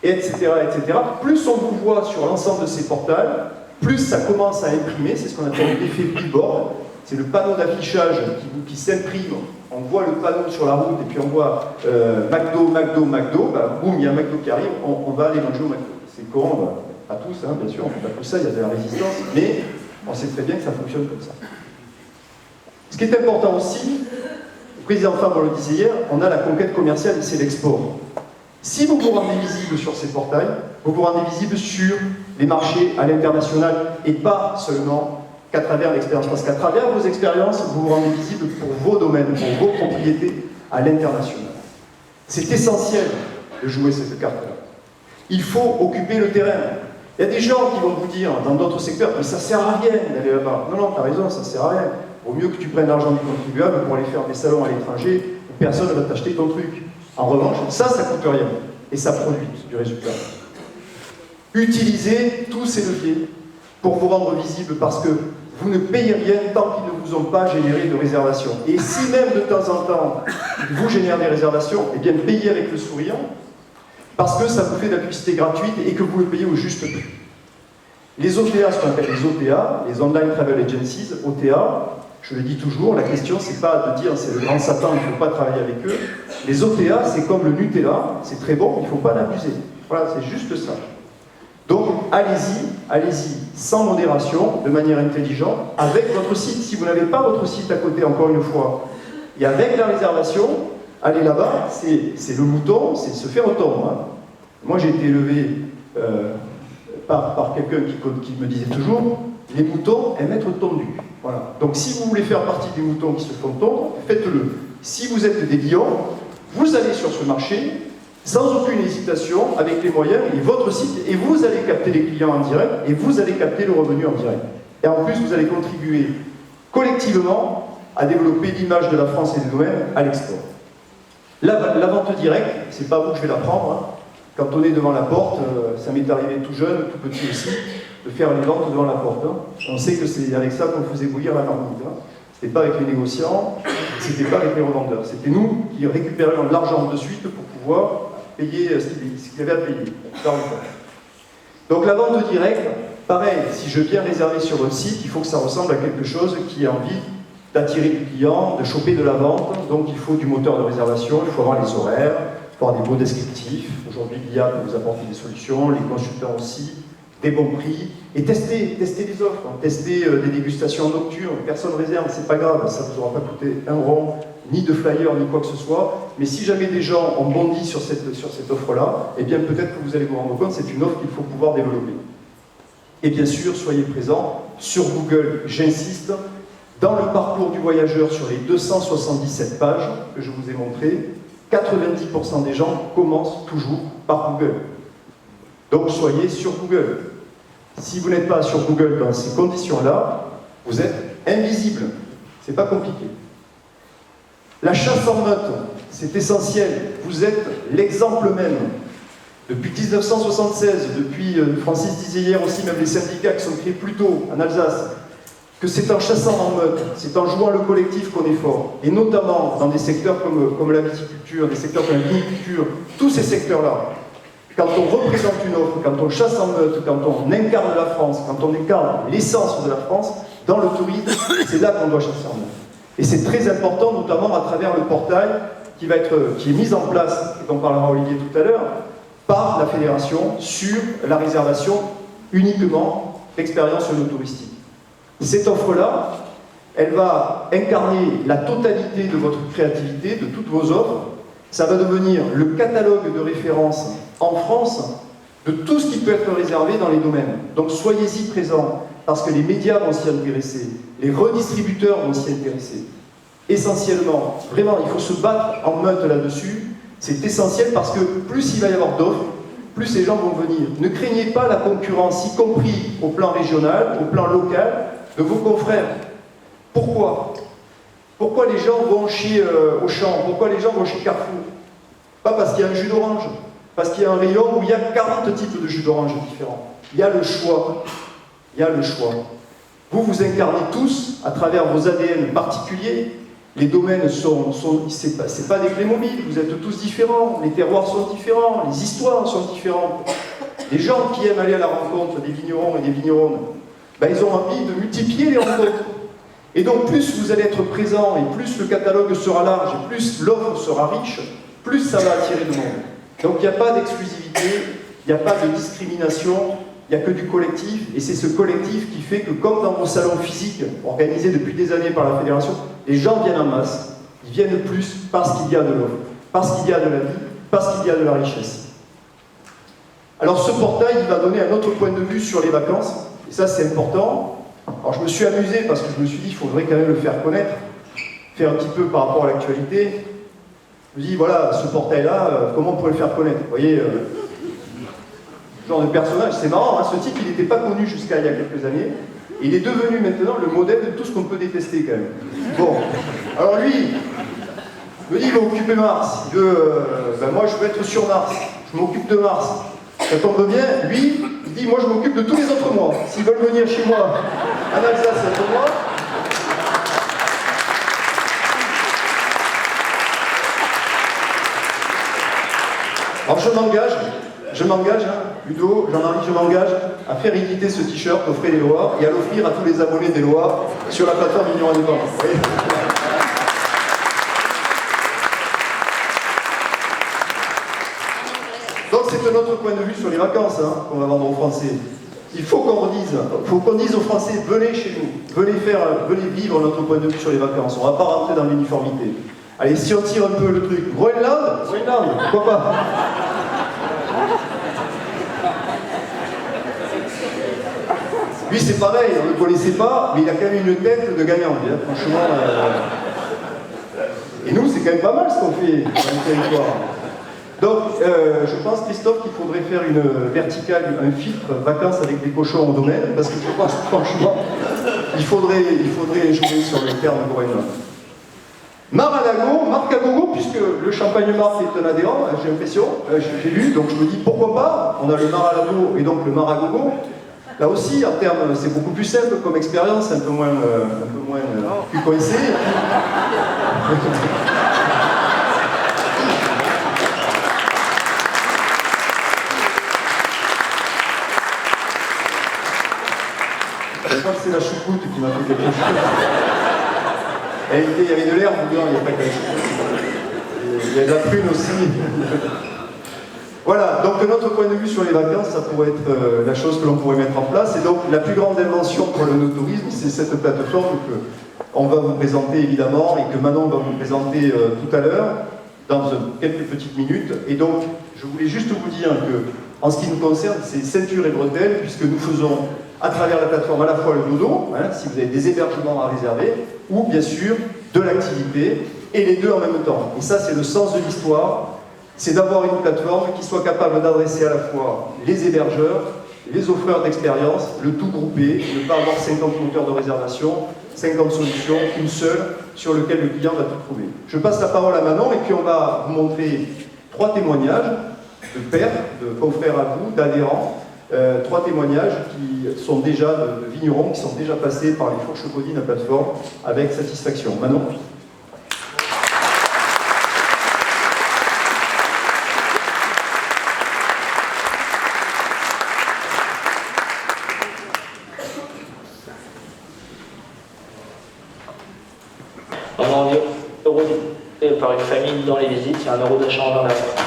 etc., etc. Plus on vous voit sur l'ensemble de ces portails, plus ça commence à imprimer, c'est ce qu'on appelle l'effet billboard, c'est le panneau d'affichage qui s'imprime, on voit le panneau sur la route et puis on voit McDo, McDo, McDo, bah, boum, il y a un McDo qui arrive, on va aller manger au McDo. C'est con, pas tous, hein, bien sûr, on fait pas tout ça, il y a de la résistance, mais on sait très bien que ça fonctionne comme ça. Ce qui est important aussi, le président Fabre le disait hier, on a la conquête commerciale et c'est l'export. Si vous vous rendez visible sur ces portails, vous vous rendez visible sur les marchés à l'international et pas seulement qu'à travers l'expérience. Parce qu'à travers vos expériences, vous vous rendez visible pour vos domaines, pour vos propriétés à l'international. C'est essentiel de jouer cette carte-là. Il faut occuper le terrain. Il y a des gens qui vont vous dire, dans d'autres secteurs, mais ça ne sert à rien d'aller là-bas. Non, non, tu as raison, ça ne sert à rien. Vaut mieux que tu prennes l'argent du contribuable pour aller faire des salons à l'étranger où personne ne va t'acheter ton truc. En revanche, ça ne coûte rien. Et ça produit du résultat. Utilisez tous ces leviers pour vous rendre visible parce que vous ne payez rien tant qu'ils ne vous ont pas généré de réservation. Et si même de temps en temps, vous générez des réservations, eh bien payez avec le sourire parce que ça vous fait de la publicité gratuite et que vous le payez au juste prix. Les OTA, ce qu'on appelle les OTA, les Online Travel Agencies, OTA, je le dis toujours, la question c'est pas de dire c'est le grand Satan, il ne faut pas travailler avec eux. Les OTA, c'est comme le Nutella, c'est très bon, il ne faut pas l'abuser. Voilà, c'est juste ça. Donc, allez-y, sans modération, de manière intelligente, avec votre site. Si vous n'avez pas votre site à côté, encore une fois, et avec la réservation, allez là-bas, c'est le mouton, c'est se faire autonome. Hein. Moi, j'ai été élevé par quelqu'un qui me disait toujours, les moutons aiment être tondus. Voilà. Donc, si vous voulez faire partie des moutons qui se font tondre, faites-le. Si vous êtes des lions, vous allez sur ce marché, sans aucune hésitation, avec les moyens et votre site, et vous allez capter les clients en direct, et vous allez capter le revenu en direct. Et en plus, vous allez contribuer collectivement à développer l'image de la France et des domaines à l'export. La vente directe, c'est pas vous que je vais l'apprendre, hein. Quand on est devant la porte, ça m'est arrivé tout jeune, tout petit aussi, de faire les ventes devant la porte. Hein. On sait que c'est avec ça qu'on faisait bouillir la marmite. Hein. C'était pas avec les négociants, c'était pas avec les revendeurs. C'était nous qui récupérions de l'argent de suite pour pouvoir payer ce qu'il y avait à payer. Donc la vente directe, pareil, si je viens réserver sur votre site, il faut que ça ressemble à quelque chose qui a envie d'attirer du client, de choper de la vente. Donc il faut du moteur de réservation, il faut avoir les horaires, il faut avoir des beaux descriptifs. Aujourd'hui, l'IA peut vous apporter des solutions, les consultants aussi, des bons prix, et tester les offres, hein. Tester des dégustations nocturnes, personne ne réserve, c'est pas grave, ça ne vous aura pas coûté un rond, ni de flyer, ni quoi que ce soit, mais si jamais des gens ont bondi sur cette offre-là, eh bien peut-être que vous allez vous rendre compte, c'est une offre qu'il faut pouvoir développer. Et bien sûr, soyez présents sur Google, j'insiste, dans le parcours du voyageur sur les 277 pages que je vous ai montrées, 90% des gens commencent toujours par Google. Donc soyez sur Google. Si vous n'êtes pas sur Google dans ces conditions-là, vous êtes invisible. C'est pas compliqué. La chasse en meute, c'est essentiel. Vous êtes l'exemple même. Depuis 1976, depuis, Francis disait hier aussi, même les syndicats qui sont créés plus tôt en Alsace, que c'est en chassant en meute, c'est en jouant le collectif qu'on est fort. Et notamment dans des secteurs comme la viticulture, des secteurs comme la viniculture, tous ces secteurs-là. Quand on représente une offre, quand on chasse en meute, quand on incarne la France, quand on incarne l'essence de la France, dans le tourisme, c'est là qu'on doit chasser en meute. Et c'est très important, notamment à travers le portail qui est mis en place, et dont parlera Olivier tout à l'heure, par la fédération sur la réservation uniquement d'expériences touristique. Cette offre-là, elle va incarner la totalité de votre créativité, de toutes vos offres. Ça va devenir le catalogue de référence en France de tout ce qui peut être réservé dans les domaines. Donc soyez-y présents, parce que les médias vont s'y intéresser, les redistributeurs vont s'y intéresser. Essentiellement, vraiment, il faut se battre en meute là-dessus. C'est essentiel parce que plus il va y avoir d'offres, plus les gens vont venir. Ne craignez pas la concurrence, y compris au plan régional, au plan local, de vos confrères. Pourquoi ? Pourquoi les gens vont chez Auchan ? Pourquoi les gens vont chez Carrefour ? Pas parce qu'il y a un jus d'orange, parce qu'il y a un rayon où il y a 40 types de jus d'orange différents. Il y a le choix. Il y a le choix. Vous incarnez tous, à travers vos ADN particuliers. Les domaines c'est pas des Playmobil, vous êtes tous différents, les terroirs sont différents, les histoires sont différentes. Les gens qui aiment aller à la rencontre des vignerons et des vigneronnes, ben, ils ont envie de multiplier les rencontres. Et donc plus vous allez être présent et plus le catalogue sera large et plus l'offre sera riche, plus ça va attirer de monde. Donc il n'y a pas d'exclusivité, il n'y a pas de discrimination, il n'y a que du collectif, et c'est ce collectif qui fait que, comme dans vos salons physiques, organisés depuis des années par la fédération, les gens viennent en masse, ils viennent plus parce qu'il y a de l'offre, parce qu'il y a de la vie, parce qu'il y a de la richesse. Alors ce portail, il va donner un autre point de vue sur les vacances, et ça c'est important. Alors je me suis amusé parce que je me suis dit, il faudrait quand même le faire connaître, faire un petit peu par rapport à l'actualité. Je me dis, voilà, ce portail-là, comment on pourrait le faire connaître ? Vous voyez, genre de personnage, c'est marrant, hein, ce type il n'était pas connu jusqu'à il y a quelques années, et il est devenu maintenant le modèle de tout ce qu'on peut détester quand même. Bon, alors lui, il me dit il va occuper Mars, il veut, ben moi je veux être sur Mars, je m'occupe de Mars. Ça tombe bien, lui, il dit moi je m'occupe de tous les autres mois. S'ils veulent venir chez moi, en Alsace, c'est pour moi. Alors je m'engage, hein, Ludo, Jean-Marie, je m'engage à faire éditer ce t-shirt au frais des Lois et à l'offrir à tous les abonnés des Lois sur la plateforme Vigneron Indépendant. Donc c'est un autre point de vue sur les vacances hein, qu'on va vendre aux Français. Il faut qu'on dise aux Français, venez chez nous, venez vivre notre point de vue sur les vacances. On ne va pas rentrer dans l'uniformité. Allez, si on tire un peu le truc, Groenland, pourquoi pas ? Lui c'est pareil, on ne le connaissait pas, mais il a quand même une tête de gagnant, hein, franchement. Et nous c'est c'est quand même pas mal ce qu'on fait dans le territoire. Donc, je pense, Christophe, qu'il faudrait faire une verticale, un filtre vacances avec des cochons au domaine, parce que je pense, franchement, il faudrait jouer sur le terme gorénois. Maralago, Marcagogo, puisque le Champagne-Marc est un adhérent, j'ai l'impression, j'ai lu, donc je me dis pourquoi pas, on a le Maralago et donc le Maragogo. Là aussi, en termes, c'est beaucoup plus simple comme expérience, un peu moins plus coincé. Je crois que c'est la choucroute qui m'a fait quelque chose. Il y avait de l'herbe dedans, il n'y a pas que la choucroute. Il y a de la prune aussi. Voilà, donc de notre point de vue sur les vacances, ça pourrait être la chose que l'on pourrait mettre en place. Et donc la plus grande invention pour le no-tourisme, c'est cette plateforme qu'on va vous présenter évidemment et que Manon va vous présenter tout à l'heure, dans quelques petites minutes. Et donc, je voulais juste vous dire que, en ce qui nous concerne, c'est ceinture et bretelles, puisque nous faisons à travers la plateforme à la fois le dodo, hein, si vous avez des hébergements à réserver, ou bien sûr de l'activité, et les deux en même temps. Et ça, c'est le sens de l'histoire, c'est d'avoir une plateforme qui soit capable d'adresser à la fois les hébergeurs, les offreurs d'expérience, le tout groupé, ne pas avoir 50 moteurs de réservation, 50 solutions, une seule sur laquelle le client va tout trouver. Je passe la parole à Manon, et puis on va vous montrer 3 témoignages de pairs, de confrères à vous, d'adhérents, 3 témoignages qui sont déjà de vignerons, qui sont déjà passés par les fourches codines à plateforme avec satisfaction. Manon. On a environ € par une famille dans les visites, il y a €1 d'échange dans la boîte.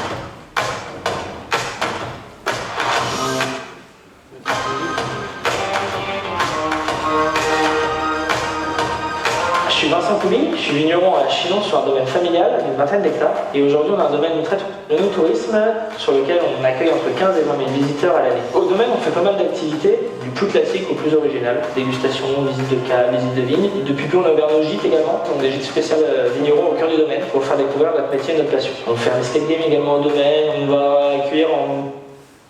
Je suis Vincent Coumi, je suis vigneron à Chinon sur un domaine familial d'une 20aine d'hectares. Et aujourd'hui, on a un domaine très de no-tourisme sur lequel on accueille entre 15 et 20 000 visiteurs à l'année. Au domaine, on fait pas mal d'activités, du plus classique au plus original. Dégustation, visite de cave, visite de vigne. Depuis peu, on a ouvert nos gîtes également, donc des gîtes spéciaux vignerons au cœur du domaine pour faire découvrir notre métier et notre passion. On fait un escape game également au domaine, on va accueillir en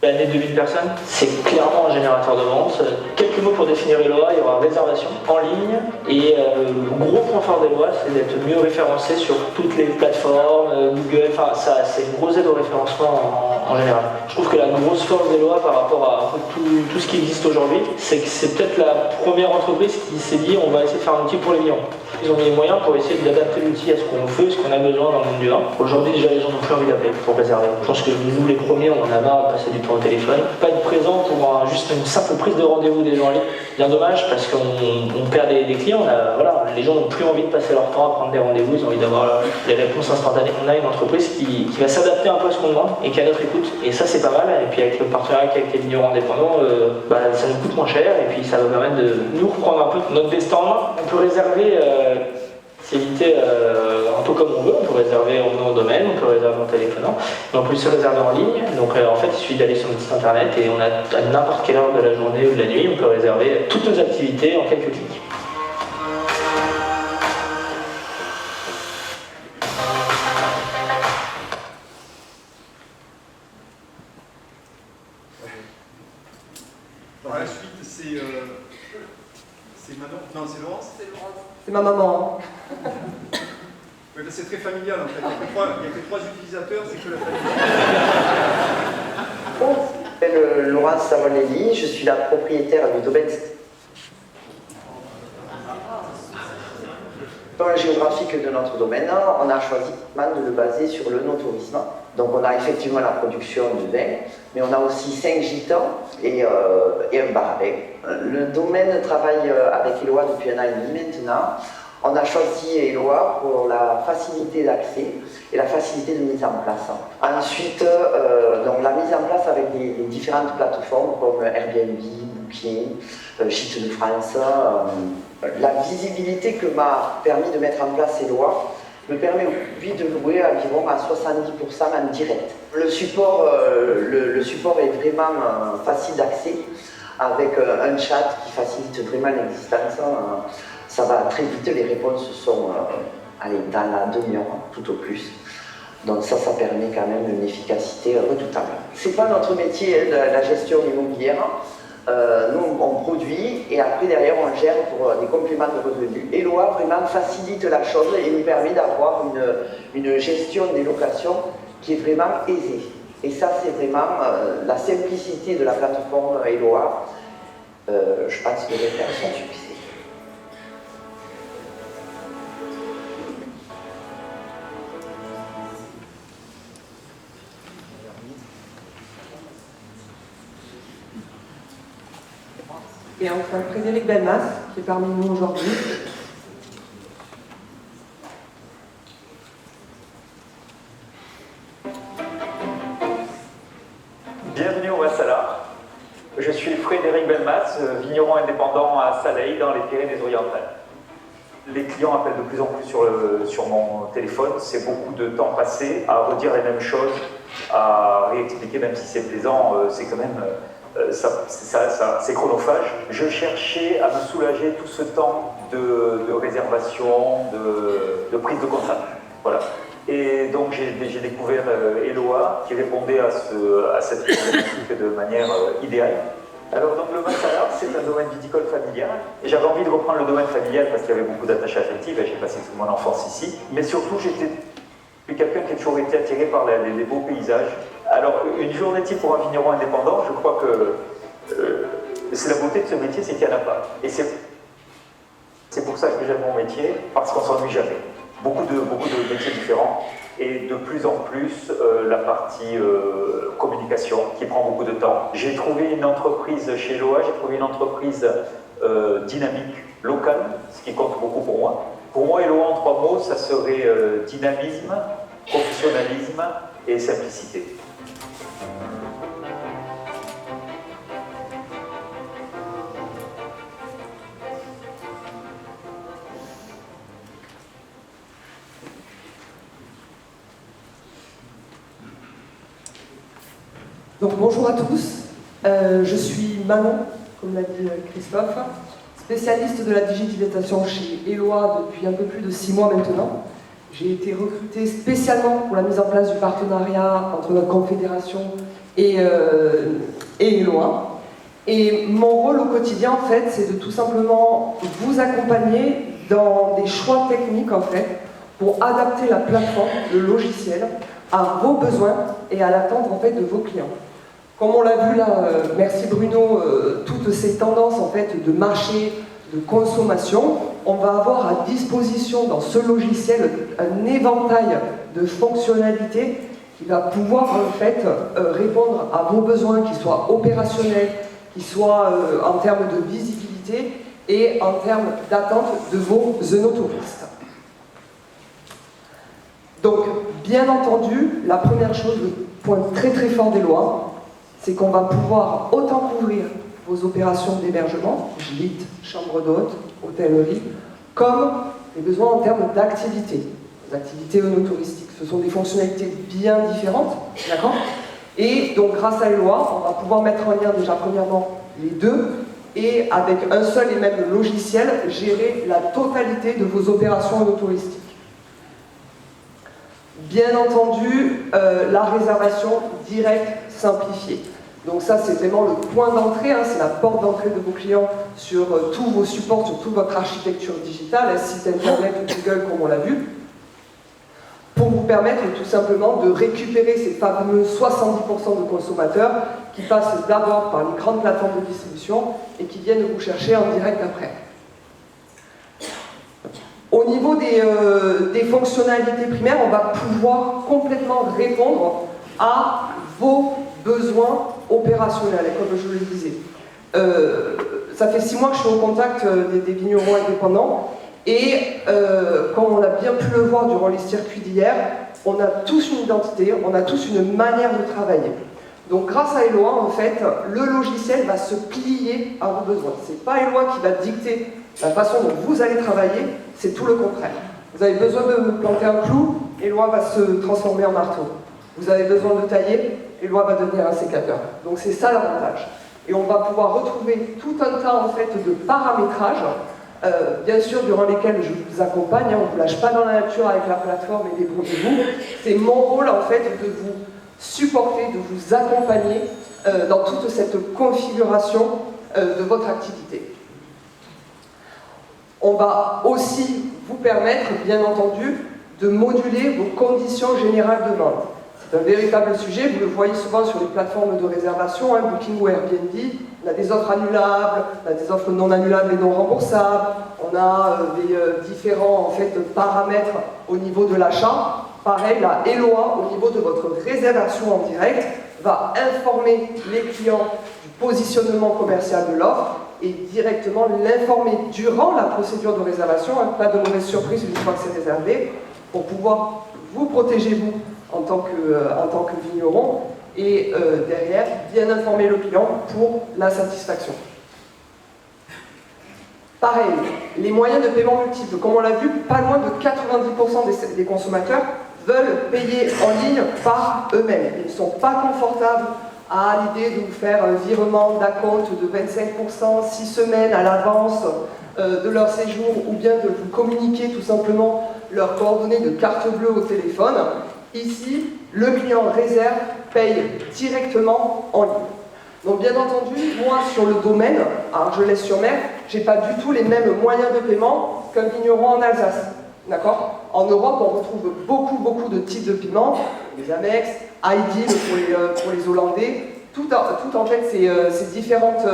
l'année 2000 personnes. C'est clairement un générateur de vente. Quelques mots pour définir Eloa, il y aura réservation en ligne et le gros point fort d'Eloa, c'est d'être mieux référencé sur toutes les plateformes, Google, enfin ça c'est une grosse aide au référencement en général. Je trouve que la grosse force d'Eloa par rapport à tout ce qui existe aujourd'hui, c'est que c'est peut-être la première entreprise qui s'est dit on va essayer de faire un outil pour les vignerons. Ils ont mis les moyens pour essayer d'adapter l'outil à ce qu'on veut, ce qu'on a besoin dans le monde du vin. Aujourd'hui déjà les gens n'ont plus envie d'appeler pour réserver. Je pense que nous les premiers on en a marre de passer du temps au téléphone. Pas être présent pour juste une simple prise de rendez-vous des gens en ligne. Bien dommage parce qu'on perd des clients. Voilà, les gens n'ont plus envie de passer leur temps à prendre des rendez-vous, ils ont envie d'avoir les réponses instantanées. On a une entreprise qui va s'adapter un peu à ce qu'on demande et qui a notre écoute. Et ça c'est pas mal. Et puis avec le partenariat avec les vignerons indépendants, ça nous coûte moins cher et puis ça va permettre de nous reprendre un peu notre destin en main. On peut réserver c'est éviter un peu comme on veut, on peut réserver en venant au domaine, on peut réserver en téléphonant, mais on peut se réserver en ligne. Donc en fait il suffit d'aller sur notre site internet et on a à n'importe quelle heure de la journée ou de la nuit, on peut réserver toutes nos activités en quelques clics. Dans la suite, c'est Manon. Non, c'est Laurence. C'est ma maman. Oui, c'est très familial en fait. Il n'y a que 3 utilisateurs, c'est que la famille. Je m'appelle Laurence Samonelli, je suis la propriétaire du domaine. Dans la géographique de notre domaine, on a choisi de le baser sur le no-tourisme. Donc on a effectivement la production de vin, mais on a aussi 5 gîtes et un bar à vin. Le domaine travaille avec Eloa depuis 1 an et demi maintenant. On a choisi Eloa pour la facilité d'accès et la facilité de mise en place. Ensuite, donc la mise en place avec les différentes plateformes comme Airbnb, Booking, Gîtes de France. La visibilité que m'a permis de mettre en place Eloa me permet aujourd'hui de louer environ à 70% en direct. Le support est vraiment facile d'accès avec un chat qui facilite vraiment l'existence. Ça va très vite, les réponses sont dans la demi-heure. tout au plus. Donc ça permet quand même une efficacité redoutable. C'est pas notre métier, la gestion immobilière. Nous, on produit et après, derrière, on gère pour des compléments de revenus. Eloi vraiment facilite la chose et nous permet d'avoir une gestion des locations qui est vraiment aisée. Et ça, c'est vraiment la simplicité de la plateforme Eloi. Je pense que devrait faire son succès. Et enfin, Frédéric Belmas, qui est parmi nous aujourd'hui. Bienvenue au Massala. Je suis Frédéric Belmas, vigneron indépendant à Saleil, dans les Pyrénées-Orientales. Les clients appellent de plus en plus sur mon téléphone. C'est beaucoup de temps passé à redire les mêmes choses, à réexpliquer, même si c'est plaisant, c'est quand même... c'est chronophage. Je cherchais à me soulager tout ce temps de réservation, de prise de contact. Voilà. Et donc j'ai découvert Eloi qui répondait à cette problématique de manière idéale. Alors donc le Massala, c'est un domaine viticole familial. Et j'avais envie de reprendre le domaine familial parce qu'il y avait beaucoup d'attaches affectives. J'ai passé toute mon enfance ici. Mais surtout, j'étais quelqu'un qui a toujours été attiré par les beaux paysages. Alors, une journée type pour un vigneron indépendant, je crois que c'est la beauté de ce métier, c'est qu'il n'y en a pas. Et c'est pour ça que j'aime mon métier, parce qu'on ne s'ennuie jamais. Beaucoup de métiers différents, et de plus en plus la partie communication qui prend beaucoup de temps. J'ai trouvé une entreprise chez Eloi, j'ai trouvé une entreprise dynamique, locale, ce qui compte beaucoup pour moi. Pour moi, Eloi, en 3 mots, ça serait dynamisme, professionnalisme et simplicité. Donc bonjour à tous, je suis Manon, comme l'a dit Christophe, spécialiste de la digitalisation chez Eloi depuis un peu plus de 6 mois maintenant. J'ai été recrutée spécialement pour la mise en place du partenariat entre notre confédération et Eloi. Et mon rôle au quotidien, en fait, c'est de tout simplement vous accompagner dans des choix techniques, en fait, pour adapter la plateforme, le logiciel, à vos besoins et à l'attente, en fait, de vos clients. Comme on l'a vu là, merci Bruno, toutes ces tendances, en fait, de marché, de consommation, on va avoir à disposition dans ce logiciel un éventail de fonctionnalités qui va pouvoir en fait répondre à vos besoins, qu'ils soient opérationnels, qu'ils soient en termes de visibilité et en termes d'attente de vos œnotouristes. Donc, bien entendu, la première chose, le point très très fort d'Eloi, c'est qu'on va pouvoir autant couvrir vos opérations d'hébergement, gîtes, chambres d'hôtes, hôtellerie, comme les besoins en termes d'activité. Les activités œnotouristiques, ce sont des fonctionnalités bien différentes, d'accord ? Et donc grâce à Eloi, on va pouvoir mettre en lien déjà premièrement les deux, et avec un seul et même logiciel, gérer la totalité de vos opérations œnotouristiques. Bien entendu, la réservation directe simplifiée. Donc ça, c'est vraiment le point d'entrée, hein, c'est la porte d'entrée de vos clients sur tous vos supports, sur toute votre architecture digitale, site internet ou Google, comme on l'a vu, pour vous permettre tout simplement de récupérer ces fameux 70% de consommateurs qui passent d'abord par les grandes plateformes de distribution et qui viennent vous chercher en direct après. Au niveau des fonctionnalités primaires, on va pouvoir complètement répondre à vos besoins opérationnels, comme je le disais. Ça fait 6 mois que je suis au contact des vignerons indépendants et comme on a bien pu le voir durant les circuits d'hier, on a tous une identité, on a tous une manière de travailler. Donc grâce à Eloi, en fait, le logiciel va se plier à vos besoins. C'est pas Eloi qui va dicter la façon dont vous allez travailler, c'est tout le contraire. Vous avez besoin de planter un clou, Eloi va se transformer en marteau. Vous avez besoin de tailler, Eloi va devenir un sécateur. Donc c'est ça l'avantage. Et on va pouvoir retrouver tout un tas en fait de paramétrage bien sûr, durant lesquels je vous accompagne, on ne vous lâche pas dans la nature avec la plateforme et débrouillez-vous. C'est mon rôle, en fait, de vous supporter, de vous accompagner dans toute cette configuration de votre activité. On va aussi vous permettre, bien entendu, de moduler vos conditions générales de vente. C'est un véritable sujet, vous le voyez souvent sur les plateformes de réservation, Booking ou Airbnb. On a des offres annulables, on a des offres non annulables et non remboursables, on a des différents paramètres au niveau de l'achat. Pareil, la Eloi, au niveau de votre réservation en direct, va informer les clients du positionnement commercial de l'offre et directement l'informer durant la procédure de réservation, pas de mauvaise surprise une fois que c'est réservé, pour pouvoir vous protéger vous en tant que vigneron et derrière bien informer le client pour la satisfaction. Pareil, les moyens de paiement multiples, comme on l'a vu, pas loin de 90% des consommateurs veulent payer en ligne par eux-mêmes. Ils ne sont pas confortables à l'idée de vous faire un virement d'acompte de 25%, 6 semaines à l'avance de leur séjour, ou bien de vous communiquer tout simplement leurs coordonnées de carte bleue au téléphone. Ici, le client réserve, paye directement en ligne. Donc bien entendu, moi sur le domaine, à Argelès-sur-Mer, je n'ai pas du tout les mêmes moyens de paiement qu'un vigneron en Alsace. D'accord ? En Europe, on retrouve beaucoup de types de paiements, les Amex, iDeal pour les Hollandais, tout en fait ces différentes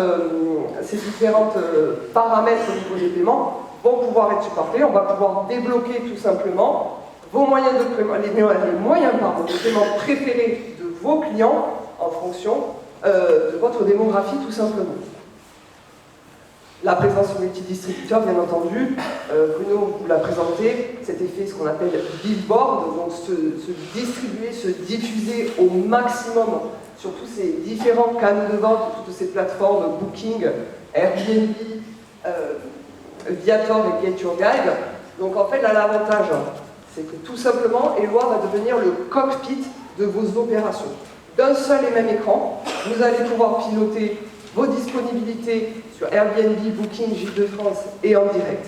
paramètres au niveau des paiements vont pouvoir être supportés. On va pouvoir débloquer tout simplement vos moyens de paiement, les moyens de paiement préférés de vos clients en fonction de votre démographie tout simplement. La présence multidistributeur, bien entendu, Bruno vous l'a présenté, cet effet, ce qu'on appelle billboard, donc se distribuer, se diffuser au maximum sur tous ces différents canaux de vente, toutes ces plateformes, Booking, Airbnb, Viator et Get Your Guide. Donc en fait, là, l'avantage, c'est que tout simplement, Eloi va devenir le cockpit de vos opérations. D'un seul et même écran, vous allez pouvoir piloter vos disponibilités sur Airbnb, Booking, Gîtes de France et en direct.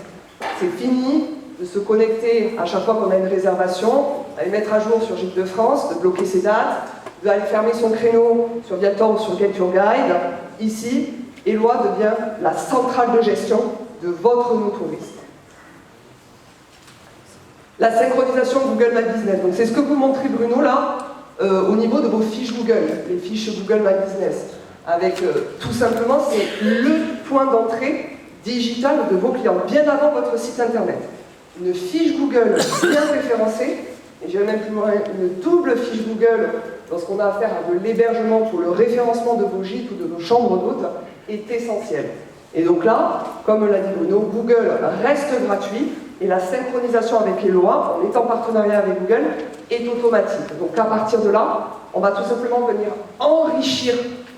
C'est fini de se connecter à chaque fois qu'on a une réservation, d'aller mettre à jour sur Gîtes de France, de bloquer ses dates, d'aller fermer son créneau sur Viator ou sur Get Your Guide. Ici, Eloi devient la centrale de gestion de votre no-tourisme. La synchronisation Google My Business. Donc c'est ce que vous montrez Bruno là, au niveau de vos fiches Google, les fiches Google My Business. Avec tout simplement, c'est le point d'entrée digital de vos clients, bien avant votre site internet. Une fiche Google bien référencée, et j'ai même plus loin, une double fiche Google lorsqu'on a affaire à de l'hébergement pour le référencement de vos gîtes ou de vos chambres d'hôtes, est essentielle. Et donc là, comme l'a dit Bruno, Google reste gratuit et la synchronisation avec Eloi, en étant en partenariat avec Google, est automatique. Donc à partir de là, on va tout simplement venir enrichir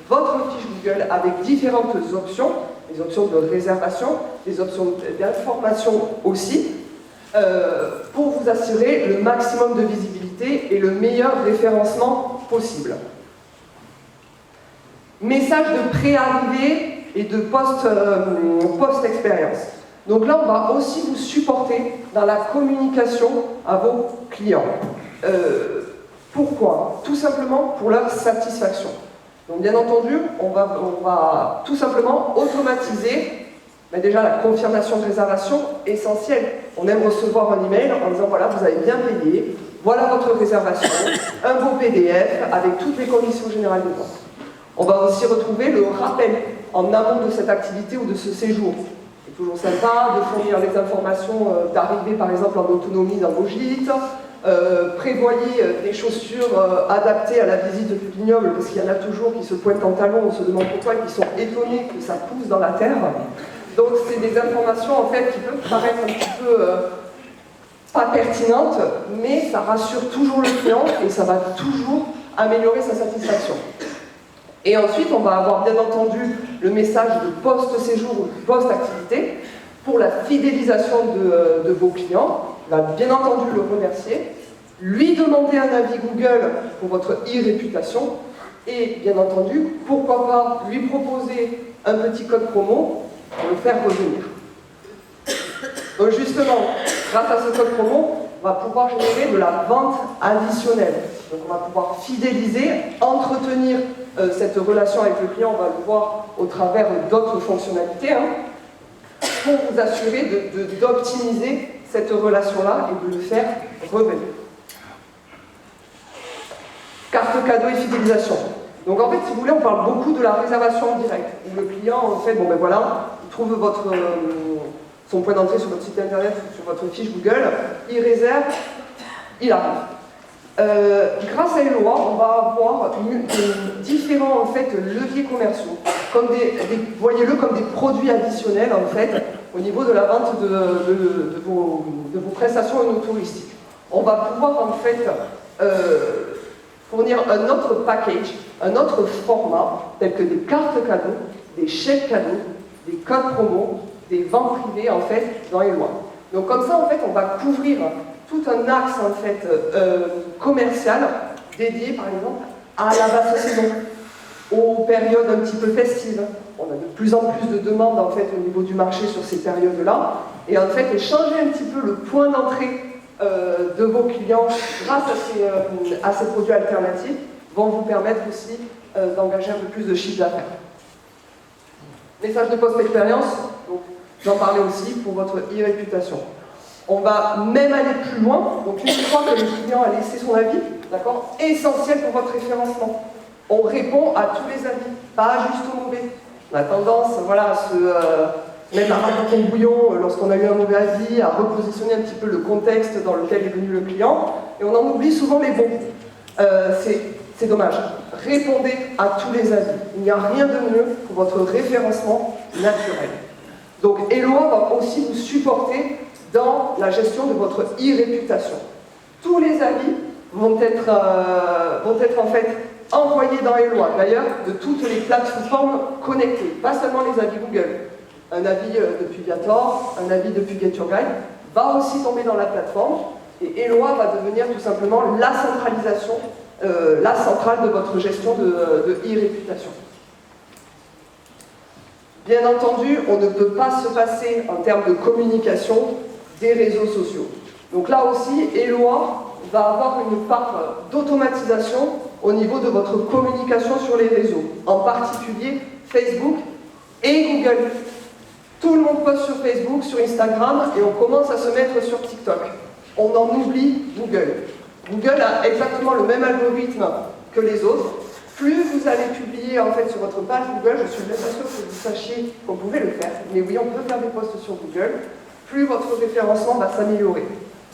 votre fiche Google avec différentes options, les options de réservation, les options d'information aussi, pour vous assurer le maximum de visibilité et le meilleur référencement possible. Message de pré-arrivée et de post-expérience. Donc là, on va aussi vous supporter dans la communication à vos clients. Pourquoi ? Tout simplement pour leur satisfaction. Donc bien entendu, on va tout simplement automatiser déjà la confirmation de réservation essentielle. On aime recevoir un email en disant voilà, vous avez bien payé, voilà votre réservation, un beau PDF avec toutes les conditions générales de vente. On va aussi retrouver le rappel en amont de cette activité ou de ce séjour. C'est toujours sympa de fournir les informations d'arrivée par exemple en autonomie dans vos gîtes. Prévoyez des chaussures adaptées à la visite du vignoble, parce qu'il y en a toujours qui se pointent en talons, on se demande pourquoi, et qui sont étonnés que ça pousse dans la terre. Donc c'est des informations en fait qui peuvent paraître un petit peu pas pertinentes, mais ça rassure toujours le client et ça va toujours améliorer sa satisfaction. Et ensuite, on va avoir bien entendu le message de post-séjour ou post-activité pour la fidélisation de vos clients. Il va bien entendu le remercier, lui demander un avis Google pour votre e-réputation et bien entendu, pourquoi pas lui proposer un petit code promo pour le faire revenir. Donc justement, grâce à ce code promo, on va pouvoir générer de la vente additionnelle. Donc on va pouvoir fidéliser, entretenir cette relation avec le client, on va le voir au travers d'autres fonctionnalités, pour vous assurer d'optimiser cette relation-là et de le faire revenir. Carte cadeau et fidélisation. Donc en fait, si vous voulez, on parle beaucoup de la réservation en direct. Où le client, en fait, bon ben voilà, il trouve son point d'entrée sur votre site internet ou sur votre fiche Google, il réserve, il arrive. Grâce à Eloi, on va avoir différents en fait, leviers commerciaux, comme voyez-le comme des produits additionnels en fait, au niveau de la vente de vos prestations touristiques. On va pouvoir en fait fournir un autre package, un autre format, tel que des cartes cadeaux, des chèques cadeaux, des codes promo, des ventes privées en fait dans Eloi. Donc comme ça en fait on va couvrir tout un axe en fait commercial dédié par exemple à la basse saison, aux périodes un petit peu festives. On a de plus en plus de demandes en fait au niveau du marché sur ces périodes-là, et en fait échanger un petit peu le point d'entrée de vos clients grâce à ces produits alternatifs vont vous permettre aussi d'engager un peu plus de chiffre d'affaires. Message de post-expérience, donc j'en parlais aussi pour votre e-réputation. On va même aller plus loin, donc une fois que le client a laissé son avis, d'accord, essentiel pour votre référencement. On répond à tous les avis, pas juste aux mauvais. On a tendance, voilà, à se mettre la rate dans le bouillon lorsqu'on a eu un mauvais avis, à repositionner un petit peu le contexte dans lequel est venu le client, et on en oublie souvent les bons. C'est dommage. Répondez à tous les avis. Il n'y a rien de mieux pour votre référencement naturel. Donc Eloi va aussi vous supporter dans la gestion de votre e-réputation. Tous les avis vont être en fait envoyés dans Eloi, d'ailleurs de toutes les plateformes connectées, pas seulement les avis Google. Un avis depuis Viator, un avis depuis Get Your Guide va aussi tomber dans la plateforme, et Eloi va devenir tout simplement la centralisation, la centrale de votre gestion de e-réputation. Bien entendu, on ne peut pas se passer en termes de communication des réseaux sociaux. Donc là aussi, Eloi va avoir une part d'automatisation au niveau de votre communication sur les réseaux, en particulier Facebook et Google. Tout le monde poste sur Facebook, sur Instagram, et on commence à se mettre sur TikTok. On en oublie Google. Google a exactement le même algorithme que les autres. Plus vous allez publier en fait sur votre page Google, je suis même pas sûre que vous sachiez qu'on pouvait le faire, mais oui, on peut faire des posts sur Google, plus votre référencement va s'améliorer.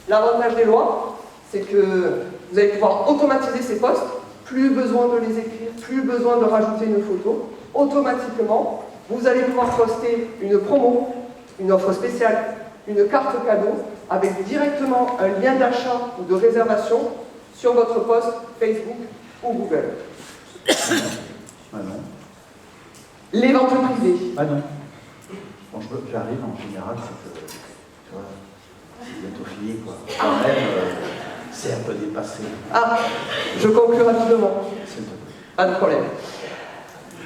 L'avantage d'Eloi, c'est que vous allez pouvoir automatiser ces posts, plus besoin de les écrire, plus besoin de rajouter une photo. Automatiquement, vous allez pouvoir poster une promo, une offre spéciale, une carte cadeau, avec directement un lien d'achat ou de réservation sur votre post Facebook ou Google. Ah non. Les ventes privées. Ah non. Bon, j'arrive en général, c'est que, tu vois, c'est bientôt fini, quoi. Quand même, c'est un peu dépassé. Ah, je conclue rapidement. Pas de problème.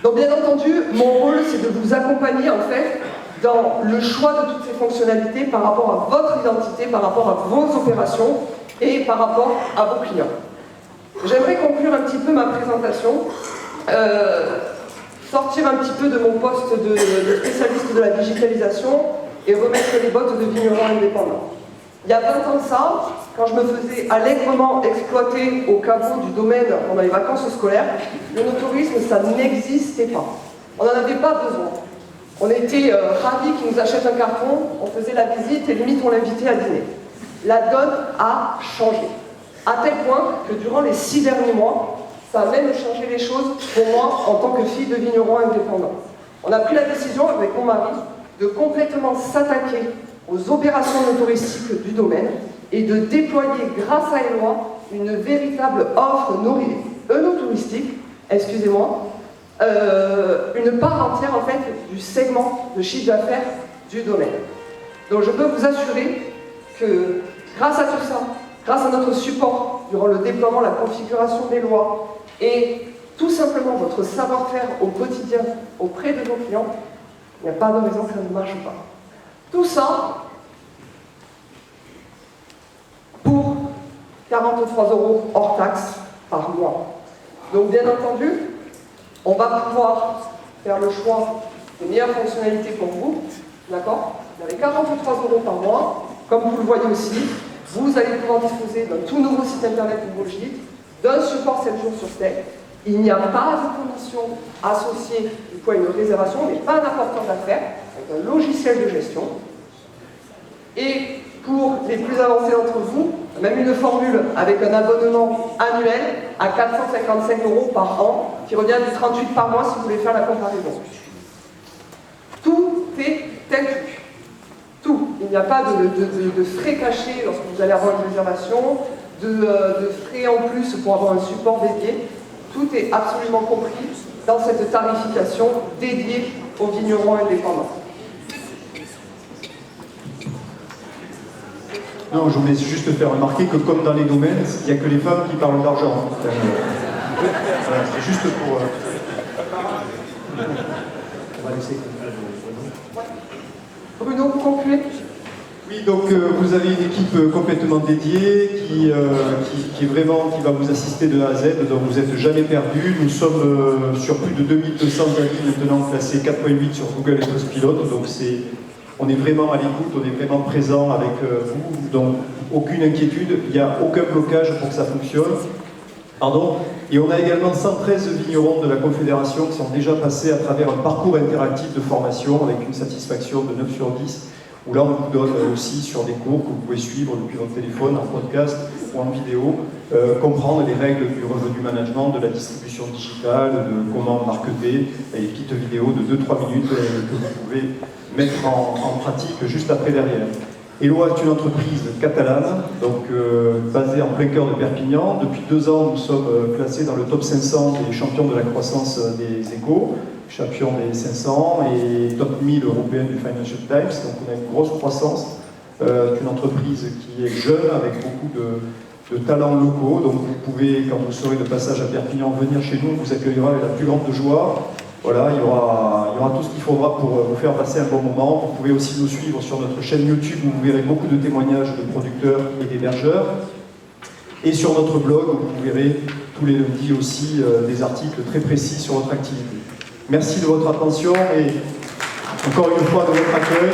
Donc bien entendu, mon rôle, c'est de vous accompagner en fait dans le choix de toutes ces fonctionnalités par rapport à votre identité, par rapport à vos opérations et par rapport à vos clients. J'aimerais conclure un petit peu ma présentation, sortir un petit peu de mon poste de spécialiste de la digitalisation et remettre les bottes de vigneron indépendant. Il y a 20 ans de ça, quand je me faisais allègrement exploiter au caveau du domaine pendant les vacances scolaires, le no-tourisme, ça n'existait pas. On n'en avait pas besoin. On était ravis qu'ils nous achètent un carton, on faisait la visite et limite on l'invitait à dîner. La donne a changé. À tel point que durant les 6 derniers mois, ça a même changé les choses pour moi en tant que fille de vigneron indépendant. On a pris la décision avec mon mari de complètement s'attaquer aux opérations touristiques du domaine et de déployer grâce à Eloi une véritable offre touristique, une part entière en fait du segment de chiffre d'affaires du domaine. Donc je peux vous assurer que grâce à tout ça, grâce à notre support durant le déploiement, la configuration des lois et tout simplement votre savoir-faire au quotidien auprès de nos clients, il n'y a pas de raison que ça ne marche pas. Tout ça pour 43 € hors taxe par mois. Donc bien entendu, on va pouvoir faire le choix des meilleures fonctionnalités pour vous, d'accord? Vous avez 43 € par mois, comme vous le voyez aussi, vous allez pouvoir disposer d'un tout nouveau site internet Google Sheet, d'un support 7 jours sur 7. Il n'y a pas de condition associée du coup à une réservation, mais pas un apporteur d'affaires, avec un logiciel de gestion. Et pour les plus avancés d'entre vous, même une formule avec un abonnement annuel à 455 € par an, qui revient du 38 par mois si vous voulez faire la comparaison. Tout est inclus. Tout. Il n'y a pas de frais cachés lorsque vous allez avoir une réservation, de frais en plus pour avoir un support dédié. Tout est absolument compris dans cette tarification dédiée aux vignerons indépendants. Non, je voulais juste faire remarquer que comme dans les domaines, il n'y a que les femmes qui parlent d'argent. Voilà, c'est juste pour... On va laisser... Bruno, vous concluez? Oui, donc vous avez une équipe complètement dédiée qui va vous assister de A à Z, donc vous n'êtes jamais perdu. Nous sommes sur plus de 2200 avis maintenant classés 4.8 sur Google et Trustpilot, donc on est vraiment à l'écoute, on est vraiment présent avec vous, donc aucune inquiétude, il n'y a aucun blocage pour que ça fonctionne. Pardon. Et on a également 113 vignerons de la Confédération qui sont déjà passés à travers un parcours interactif de formation avec une satisfaction de 9 sur 10, où là on vous donne aussi sur des cours que vous pouvez suivre depuis votre téléphone, en podcast ou en vidéo, comprendre les règles du revenu management, de la distribution digitale, de comment marketer, et des petites vidéos de 2-3 minutes que vous pouvez mettre en pratique juste après derrière. Eloa est une entreprise catalane, donc basée en plein cœur de Perpignan. Depuis 2 ans, nous sommes classés dans le top 500 des champions de la croissance des échos, champion des 500 et top 1000 européen du Financial Times, donc on a une grosse croissance. C'est une entreprise qui est jeune, avec beaucoup de talents locaux, donc vous pouvez, quand vous serez de passage à Perpignan, venir chez nous, on vous accueillera avec la plus grande joie. Voilà, il y aura tout ce qu'il faudra pour vous faire passer un bon moment. Vous pouvez aussi nous suivre sur notre chaîne YouTube où vous verrez beaucoup de témoignages de producteurs et d'hébergeurs. Et sur notre blog où vous verrez tous les lundis aussi des articles très précis sur votre activité. Merci de votre attention et encore une fois de votre accueil.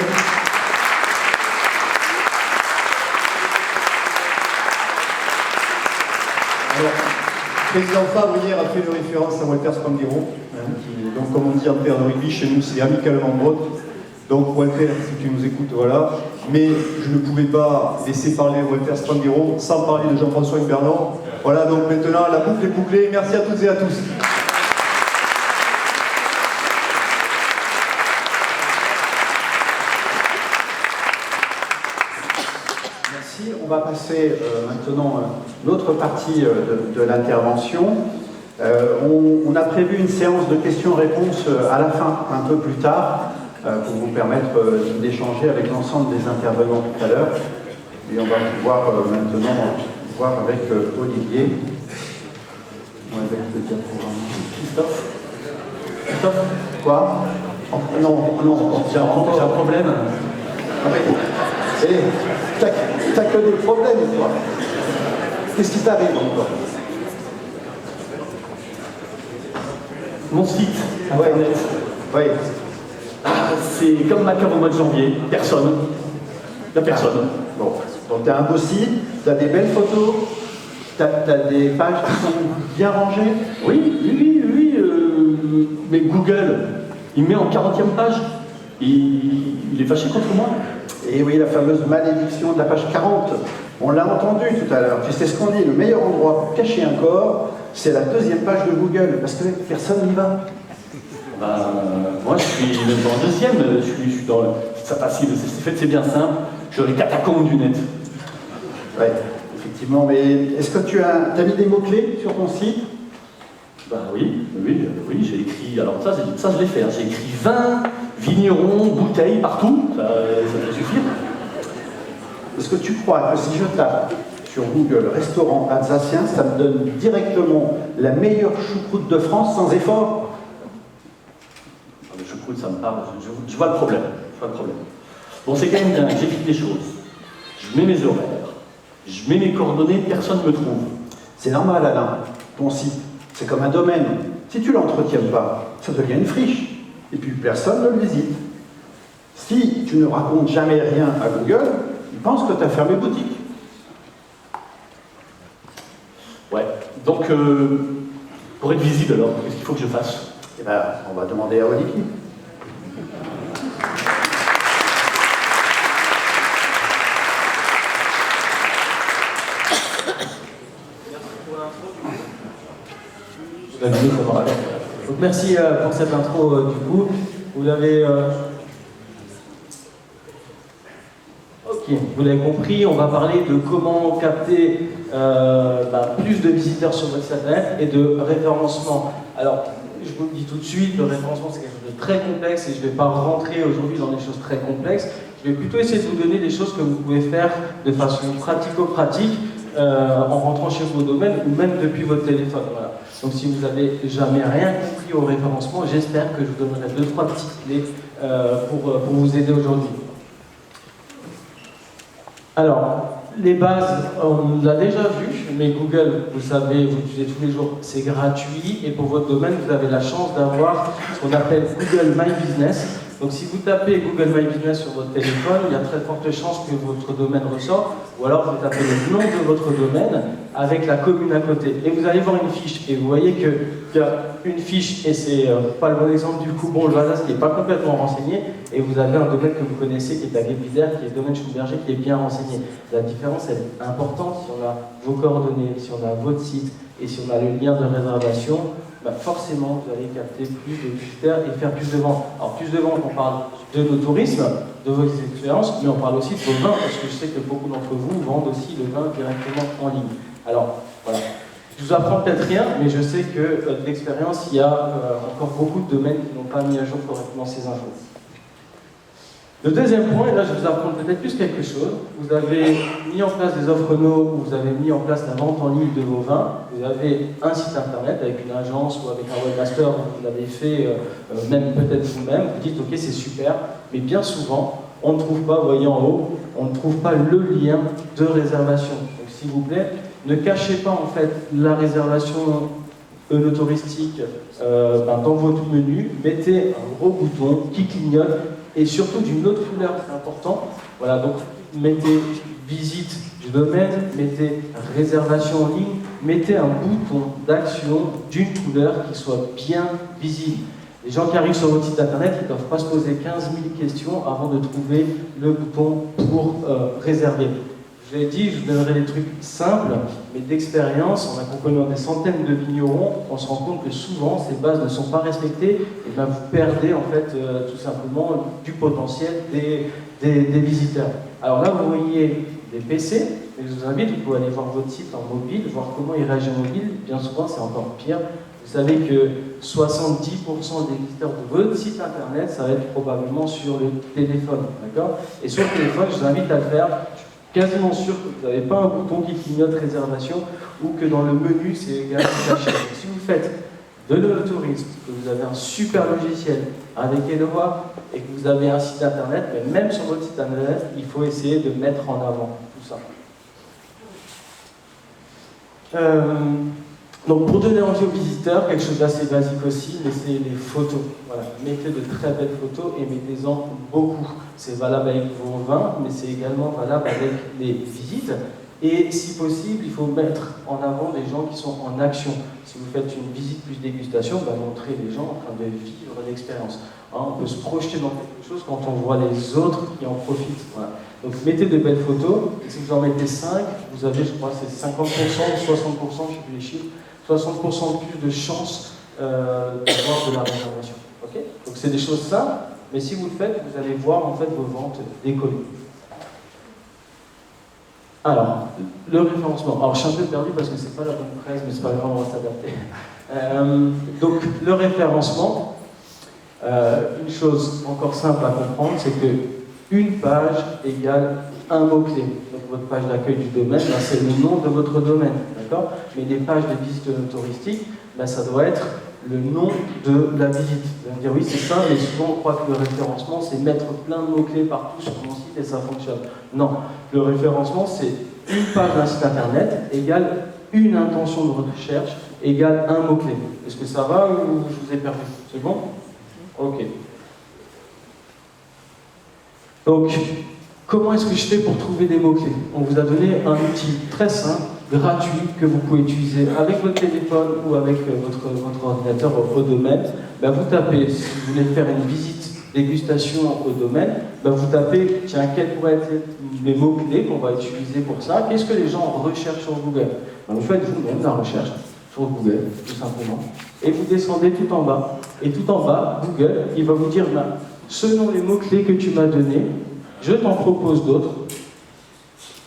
Alors, le président Fabre hier a fait une référence à Walter Spanghero, donc comme on dit en terre de rugby, chez nous c'est amicalement broad. Donc Walter, si tu nous écoutes, voilà. Mais je ne pouvais pas laisser parler Walter Spanghero sans parler de Jean-François Hypernon. Voilà, donc maintenant la boucle est bouclée. Merci à toutes et à tous. On va passer maintenant à l'autre partie de l'intervention. On a prévu une séance de questions-réponses à la fin, un peu plus tard, pour vous permettre d'échanger avec l'ensemble des intervenants tout à l'heure. Et on va pouvoir maintenant voir avec Olivier. Avec le diaporama. Christophe. Christophe. Quoi? Non, j'ai un problème. T'as que des problèmes, toi. Qu'est-ce qui t'arrive encore? Mon site internet. Oui. C'est comme ma cœur au mois de janvier. Personne. Il n'y a personne. Bon. Donc tu as un beau site, tu as des belles photos, tu as des pages qui sont bien rangées. Oui. Mais Google, il met en 40e page. Il est fâché contre moi. Et oui, la fameuse malédiction de la page 40. On l'a entendu tout à l'heure. Tu sais ce qu'on dit, le meilleur endroit pour cacher un corps, c'est la 2e page de Google, parce que personne n'y va. Moi, je suis même dans le 2e. Je suis dans le... C'est facile, c'est bien simple. Je suis dans les catacombes du net. Oui, effectivement. Mais est-ce que tu as mis des mots-clés sur ton site? Oui, j'ai écrit... Alors ça je l'ai fait. J'ai écrit vin, vigneron, bouteille, partout. Ça peut suffire. Est-ce que tu crois que si je tape sur Google restaurant alsacien, ça me donne directement la meilleure choucroute de France sans effort? Le choucroute, ça me parle. Je vois le problème. Bon, c'est quand même bien. J'écris des choses. Je mets mes horaires. Je mets mes coordonnées, personne ne me trouve. C'est normal, Alain. Ton site, c'est comme un domaine. Si tu ne l'entretiens pas, ça devient une friche. Et puis personne ne le visite. Si tu ne racontes jamais rien à Google, ils pensent que tu as fermé boutique. Ouais. Donc, pour être visible alors, qu'est-ce qu'il faut que je fasse? Eh ben, on va demander à Olivier. Donc merci pour cette intro du coup. Vous l'avez ok, vous l'avez compris, on va parler de comment capter plus de visiteurs sur votre site internet et de référencement. Alors, je vous le dis tout de suite, le référencement c'est quelque chose de très complexe et je ne vais pas rentrer aujourd'hui dans des choses très complexes. Je vais plutôt essayer de vous donner des choses que vous pouvez faire de façon pratico-pratique en rentrant chez vos domaines ou même depuis votre téléphone. Voilà. Donc si vous n'avez jamais rien compris au référencement, j'espère que je vous donnerai 2-3 petites clés pour vous aider aujourd'hui. Alors, les bases, on l'a déjà vu, mais Google, vous savez, vous l'utilisez tous les jours, c'est gratuit et pour votre domaine, vous avez la chance d'avoir ce qu'on appelle Google My Business. Donc si vous tapez Google My Business sur votre téléphone, il y a très forte chance que votre domaine ressorte, ou alors vous tapez le nom de votre domaine avec la commune à côté. Et vous allez voir une fiche, et vous voyez qu'il y a une fiche, et c'est pas le bon exemple du coup, bon, le Vasas qui n'est pas complètement renseigné, et vous avez un domaine que vous connaissez qui est à Guebwiller, qui est le domaine Schumberger, qui est bien renseigné. La différence elle est importante si on a vos coordonnées, si on a votre site, et si on a le lien de réservation, forcément, vous allez capter plus de visiteurs et faire plus de ventes. Alors, plus de ventes, on parle de nos tourismes, de vos expériences, mais on parle aussi de vos vins, parce que je sais que beaucoup d'entre vous vendent aussi le vin directement en ligne. Alors, voilà. Je vous apprends peut-être rien, mais je sais que d'expérience, il y a encore beaucoup de domaines qui n'ont pas mis à jour correctement ces infos. Le deuxième point, et là je vais vous apprendre peut-être plus quelque chose, vous avez mis en place des offres no, vous avez mis en place la vente en ligne de vos vins, vous avez un site internet avec une agence ou avec un webmaster, vous l'avez fait même peut-être vous-même, vous dites ok c'est super, mais bien souvent on ne trouve pas, vous voyez en haut, on ne trouve pas le lien de réservation. Donc s'il vous plaît, ne cachez pas en fait la réservation touristique dans votre menu, mettez un gros bouton qui clignote et surtout d'une autre couleur, c'est important. Voilà, donc mettez visite du domaine, mettez réservation en ligne, mettez un bouton d'action d'une couleur qui soit bien visible. Les gens qui arrivent sur votre site internet, ils ne doivent pas se poser 15 000 questions avant de trouver le bouton pour réserver. Je vous l'ai dit, je vous donnerai des trucs simples, mais d'expérience, en accompagnant des centaines de vignerons, on se rend compte que souvent ces bases ne sont pas respectées, et bien vous perdez en fait tout simplement du potentiel des visiteurs. Alors là, vous voyez des PC, mais je vous invite, vous pouvez aller voir votre site en mobile, voir comment il réagit en mobile. Bien souvent, c'est encore pire. Vous savez que 70% des visiteurs de votre site internet, ça va être probablement sur le téléphone, d'accord? Et sur le téléphone, je vous invite à le faire. Quasiment sûr que vous n'avez pas un bouton qui clignote réservation ou que dans le menu c'est également caché. Si vous faites de l'œnotourisme, que vous avez un super logiciel avec Eloa et que vous avez un site internet, mais même sur votre site internet, il faut essayer de mettre en avant tout ça. Donc pour donner envie aux visiteurs, quelque chose d'assez basique aussi, mais c'est les photos. Voilà. Mettez de très belles photos et mettez-en beaucoup. C'est valable avec vos vins, mais c'est également valable avec les visites. Et si possible, il faut mettre en avant des gens qui sont en action. Si vous faites une visite plus dégustation, montrez les gens en train de vivre l'expérience. On peut se projeter dans quelque chose quand on voit les autres qui en profitent. Voilà. Donc mettez de belles photos, et si vous en mettez 5, vous avez, je crois, c'est 50%, 60%, je ne sais plus les chiffres, 60% de plus de chances d'avoir de la réservation. Okay, donc c'est des choses simples, mais si vous le faites, vous allez voir en fait vos ventes décoller. Alors, le référencement. Alors je suis un peu perdu parce que c'est pas la bonne presse, mais c'est pas grave, on va s'adapter. Donc le référencement, une chose encore simple à comprendre, c'est que une page égale un mot-clé. Donc votre page d'accueil du domaine, c'est le nom de votre domaine, d'accord? Mais les pages de visite touristiques, ça doit être le nom de la visite. Vous allez me dire oui c'est ça, mais souvent on croit que le référencement c'est mettre plein de mots-clés partout sur mon site et ça fonctionne. Non, le référencement c'est une page d'un site internet égale une intention de recherche égale un mot-clé. Est-ce que ça va ou je vous ai perdu? C'est bon? Ok. Donc, comment est-ce que je fais pour trouver des mots-clés? On vous a donné un outil très simple, gratuit, que vous pouvez utiliser avec votre téléphone ou avec votre ordinateur au domaine. Ben, vous tapez, si vous voulez faire une visite dégustation au domaine, ben, vous tapez, tiens, quels pourraient être les mots-clés qu'on va utiliser pour ça? Qu'est-ce que les gens recherchent sur Google? Ben, vous faites vous-même la recherche sur Google, tout simplement, et vous descendez tout en bas. Et tout en bas, Google, il va vous dire, ben, selon les mots-clés que tu m'as donnés, je t'en propose d'autres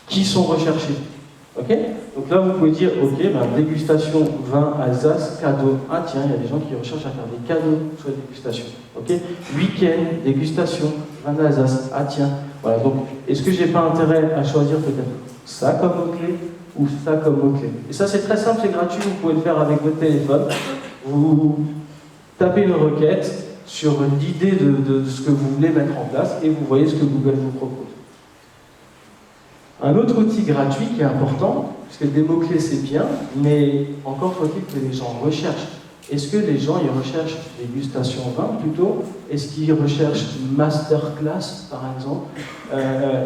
qui sont recherchés. Ok? Donc là, vous pouvez dire, ok, ben, dégustation, vin, Alsace, cadeau. Ah tiens, il y a des gens qui recherchent à faire des cadeaux sur la dégustation. Ok? Week-end, dégustation, vin d'Alsace. Ah tiens. Voilà, donc, est-ce que j'ai pas intérêt à choisir peut-être ça comme mot-clé ou ça comme mot-clé? Et ça, c'est très simple, c'est gratuit, vous pouvez le faire avec votre téléphone. Vous tapez une requête sur l'idée de ce que vous voulez mettre en place et vous voyez ce que Google vous propose. Un autre outil gratuit qui est important, parce que des mots-clés c'est bien, mais encore faut-il que les gens recherchent. Est-ce que les gens ils recherchent dégustation vin plutôt? Est-ce qu'ils recherchent masterclass par exemple?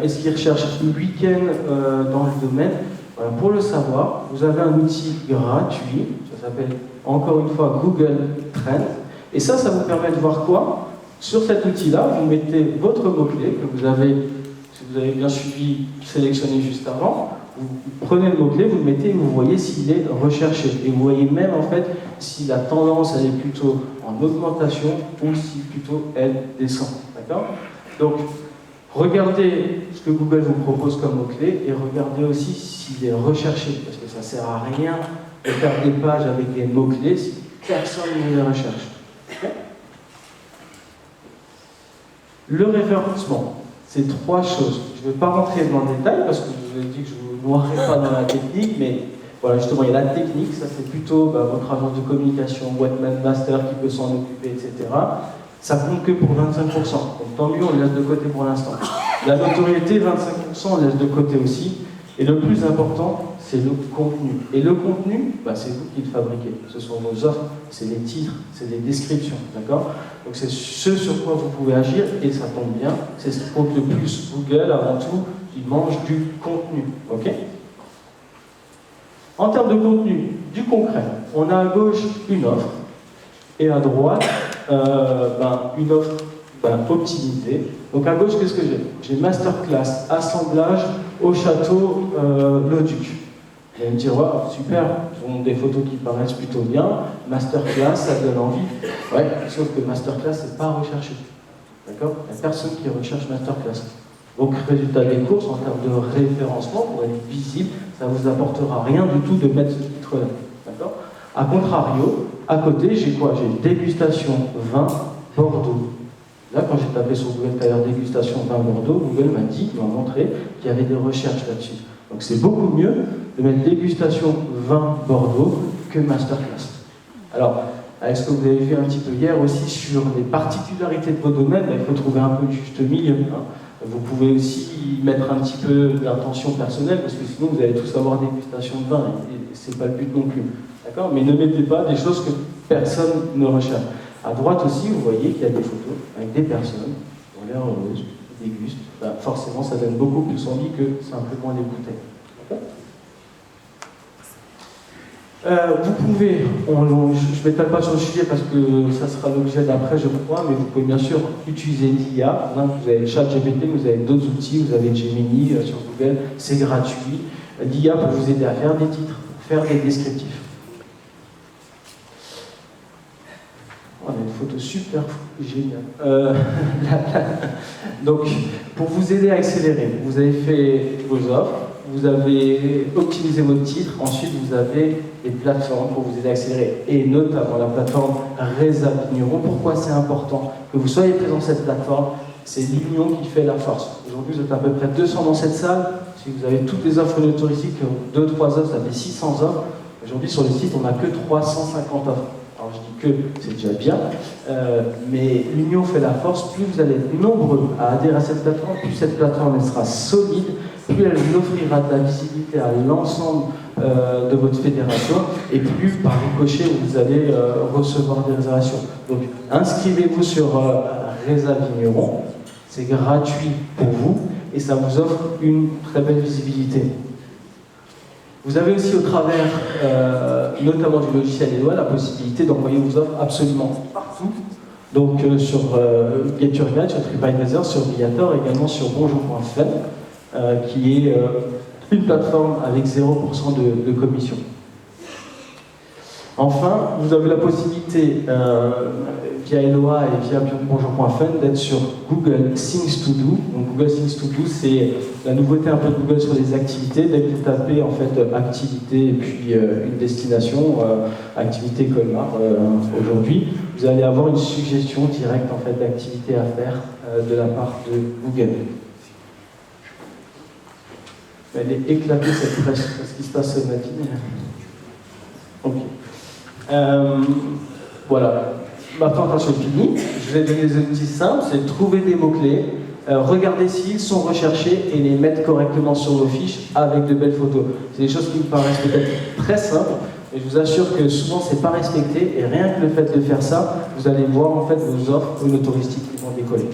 Est-ce qu'ils recherchent week-end dans le domaine? Voilà, pour le savoir, vous avez un outil gratuit, ça s'appelle encore une fois Google Trends, et ça vous permet de voir quoi? Sur cet outil-là, vous mettez votre mot-clé que vous avez, si vous avez bien suivi, sélectionné juste avant, vous prenez le mot-clé, vous le mettez et vous voyez s'il est recherché. Et vous voyez même en fait si la tendance elle est plutôt en augmentation ou si plutôt elle descend. D'accord? Donc, regardez ce que Google vous propose comme mot-clé et regardez aussi s'il est recherché, parce que ça ne sert à rien de faire des pages avec des mots-clés si personne ne les recherche. Okay? Le référencement, c'est trois choses. Je ne vais pas rentrer dans le détail parce que je vous ai dit que je ne vous noierai pas dans la technique, mais voilà, justement, il y a la technique, ça c'est plutôt votre agence de communication, webmaster qui peut s'en occuper, etc. Ça compte que pour 25%. Donc tant mieux, on le laisse de côté pour l'instant. La notoriété, 25%, on le laisse de côté aussi. Et le plus important, c'est le contenu. Et le contenu, c'est vous qui le fabriquez. Ce sont vos offres, c'est les titres, c'est les descriptions, d'accord? Donc c'est ce sur quoi vous pouvez agir, et ça tombe bien, c'est ce qui compte le plus. Google, avant tout, il mange du contenu, ok? En termes de contenu, du concret, on a à gauche une offre, et à droite, une offre optimisée. Donc à gauche, qu'est-ce que j'ai? J'ai masterclass, assemblage au château Le Duc. Vous allez me dire, wow, super, ils ont des photos qui paraissent plutôt bien, masterclass, ça donne envie. Ouais, sauf que masterclass, c'est pas recherché. D'accord? Il n'y a personne qui recherche masterclass. Donc, résultat des courses, en termes de référencement, pour être visible, ça ne vous apportera rien du tout de mettre ce titre-là. D'accord? A contrario, à côté, j'ai quoi? J'ai dégustation vin Bordeaux. Là, quand j'ai tapé sur Google Tailleur dégustation vin Bordeaux, Google m'a dit, il m'a montré qu'il y avait des recherches là-dessus. Donc c'est beaucoup mieux de mettre dégustation vin Bordeaux que masterclass. Alors, avec ce que vous avez vu un petit peu hier aussi sur les particularités de vos domaines, il faut trouver un peu le juste milieu. Hein. Vous pouvez aussi mettre un petit peu d'intention personnelle, parce que sinon vous allez tous avoir dégustation de vin, et c'est pas le but non plus. D'accord? Mais ne mettez pas des choses que personne ne recherche. À droite aussi, vous voyez qu'il y a des photos avec des personnes qui ont l'air heureuses, qui dégustent. Forcément, ça donne beaucoup plus envie que simplement les bouteilles. Vous pouvez, je ne m'étale pas sur le sujet parce que ça sera l'objet d'après, je crois, mais vous pouvez bien sûr utiliser l'IA. Vous avez ChatGPT, vous avez d'autres outils, vous avez Gemini sur Google, c'est gratuit. L'IA peut vous aider à faire des titres, faire des descriptifs. On a une photo super géniale. Donc, pour vous aider à accélérer, vous avez fait vos offres, vous avez optimisé votre titre, ensuite vous avez des plateformes pour vous aider à accélérer, et notamment la plateforme Rézap Vigneron. Pourquoi c'est important que vous soyez présent sur cette plateforme? C'est l'union qui fait la force. Aujourd'hui, vous êtes à peu près 200 dans cette salle. Si vous avez toutes les offres touristiques, 2-3 offres, ça fait 600 offres. Aujourd'hui, sur le site, on n'a que 350 offres. Alors, je dis que c'est déjà bien, mais l'union fait la force. Plus vous allez être nombreux à adhérer à cette plateforme, plus cette plateforme elle sera solide, plus elle offrira de la visibilité à l'ensemble de votre fédération, et plus par ricochet vous allez recevoir des réservations. Donc inscrivez-vous sur Reza Vigneron, c'est gratuit pour vous, et ça vous offre une très belle visibilité. Vous avez aussi au travers, notamment du logiciel Eloi, la possibilité d'envoyer vos offres absolument partout. Donc sur Get Your Guide, sur TripAdvisor, sur Viator, également sur Bonjour.fr, qui est une plateforme avec 0% de commission. Enfin, vous avez la possibilité, via Eloi et via Bonjour.fr, d'être sur Google Things to Do. Donc Google Things to Do, c'est la nouveauté un peu de Google sur les activités. Dès que vous tapez en fait activité et puis une destination, activité Colmar aujourd'hui, vous allez avoir une suggestion directe en fait d'activités à faire de la part de Google. Elle est éclatée cette presse, ce qui se passe ce matin. Ok. Voilà. Ma présentation est finie. Je vous ai donné des outils simples, c'est de trouver des mots-clés, regarder s'ils sont recherchés et les mettre correctement sur vos fiches avec de belles photos. C'est des choses qui me paraissent peut-être très simples, mais je vous assure que souvent c'est pas respecté, et rien que le fait de faire ça, vous allez voir en fait vos offres touristique qui vont décoller.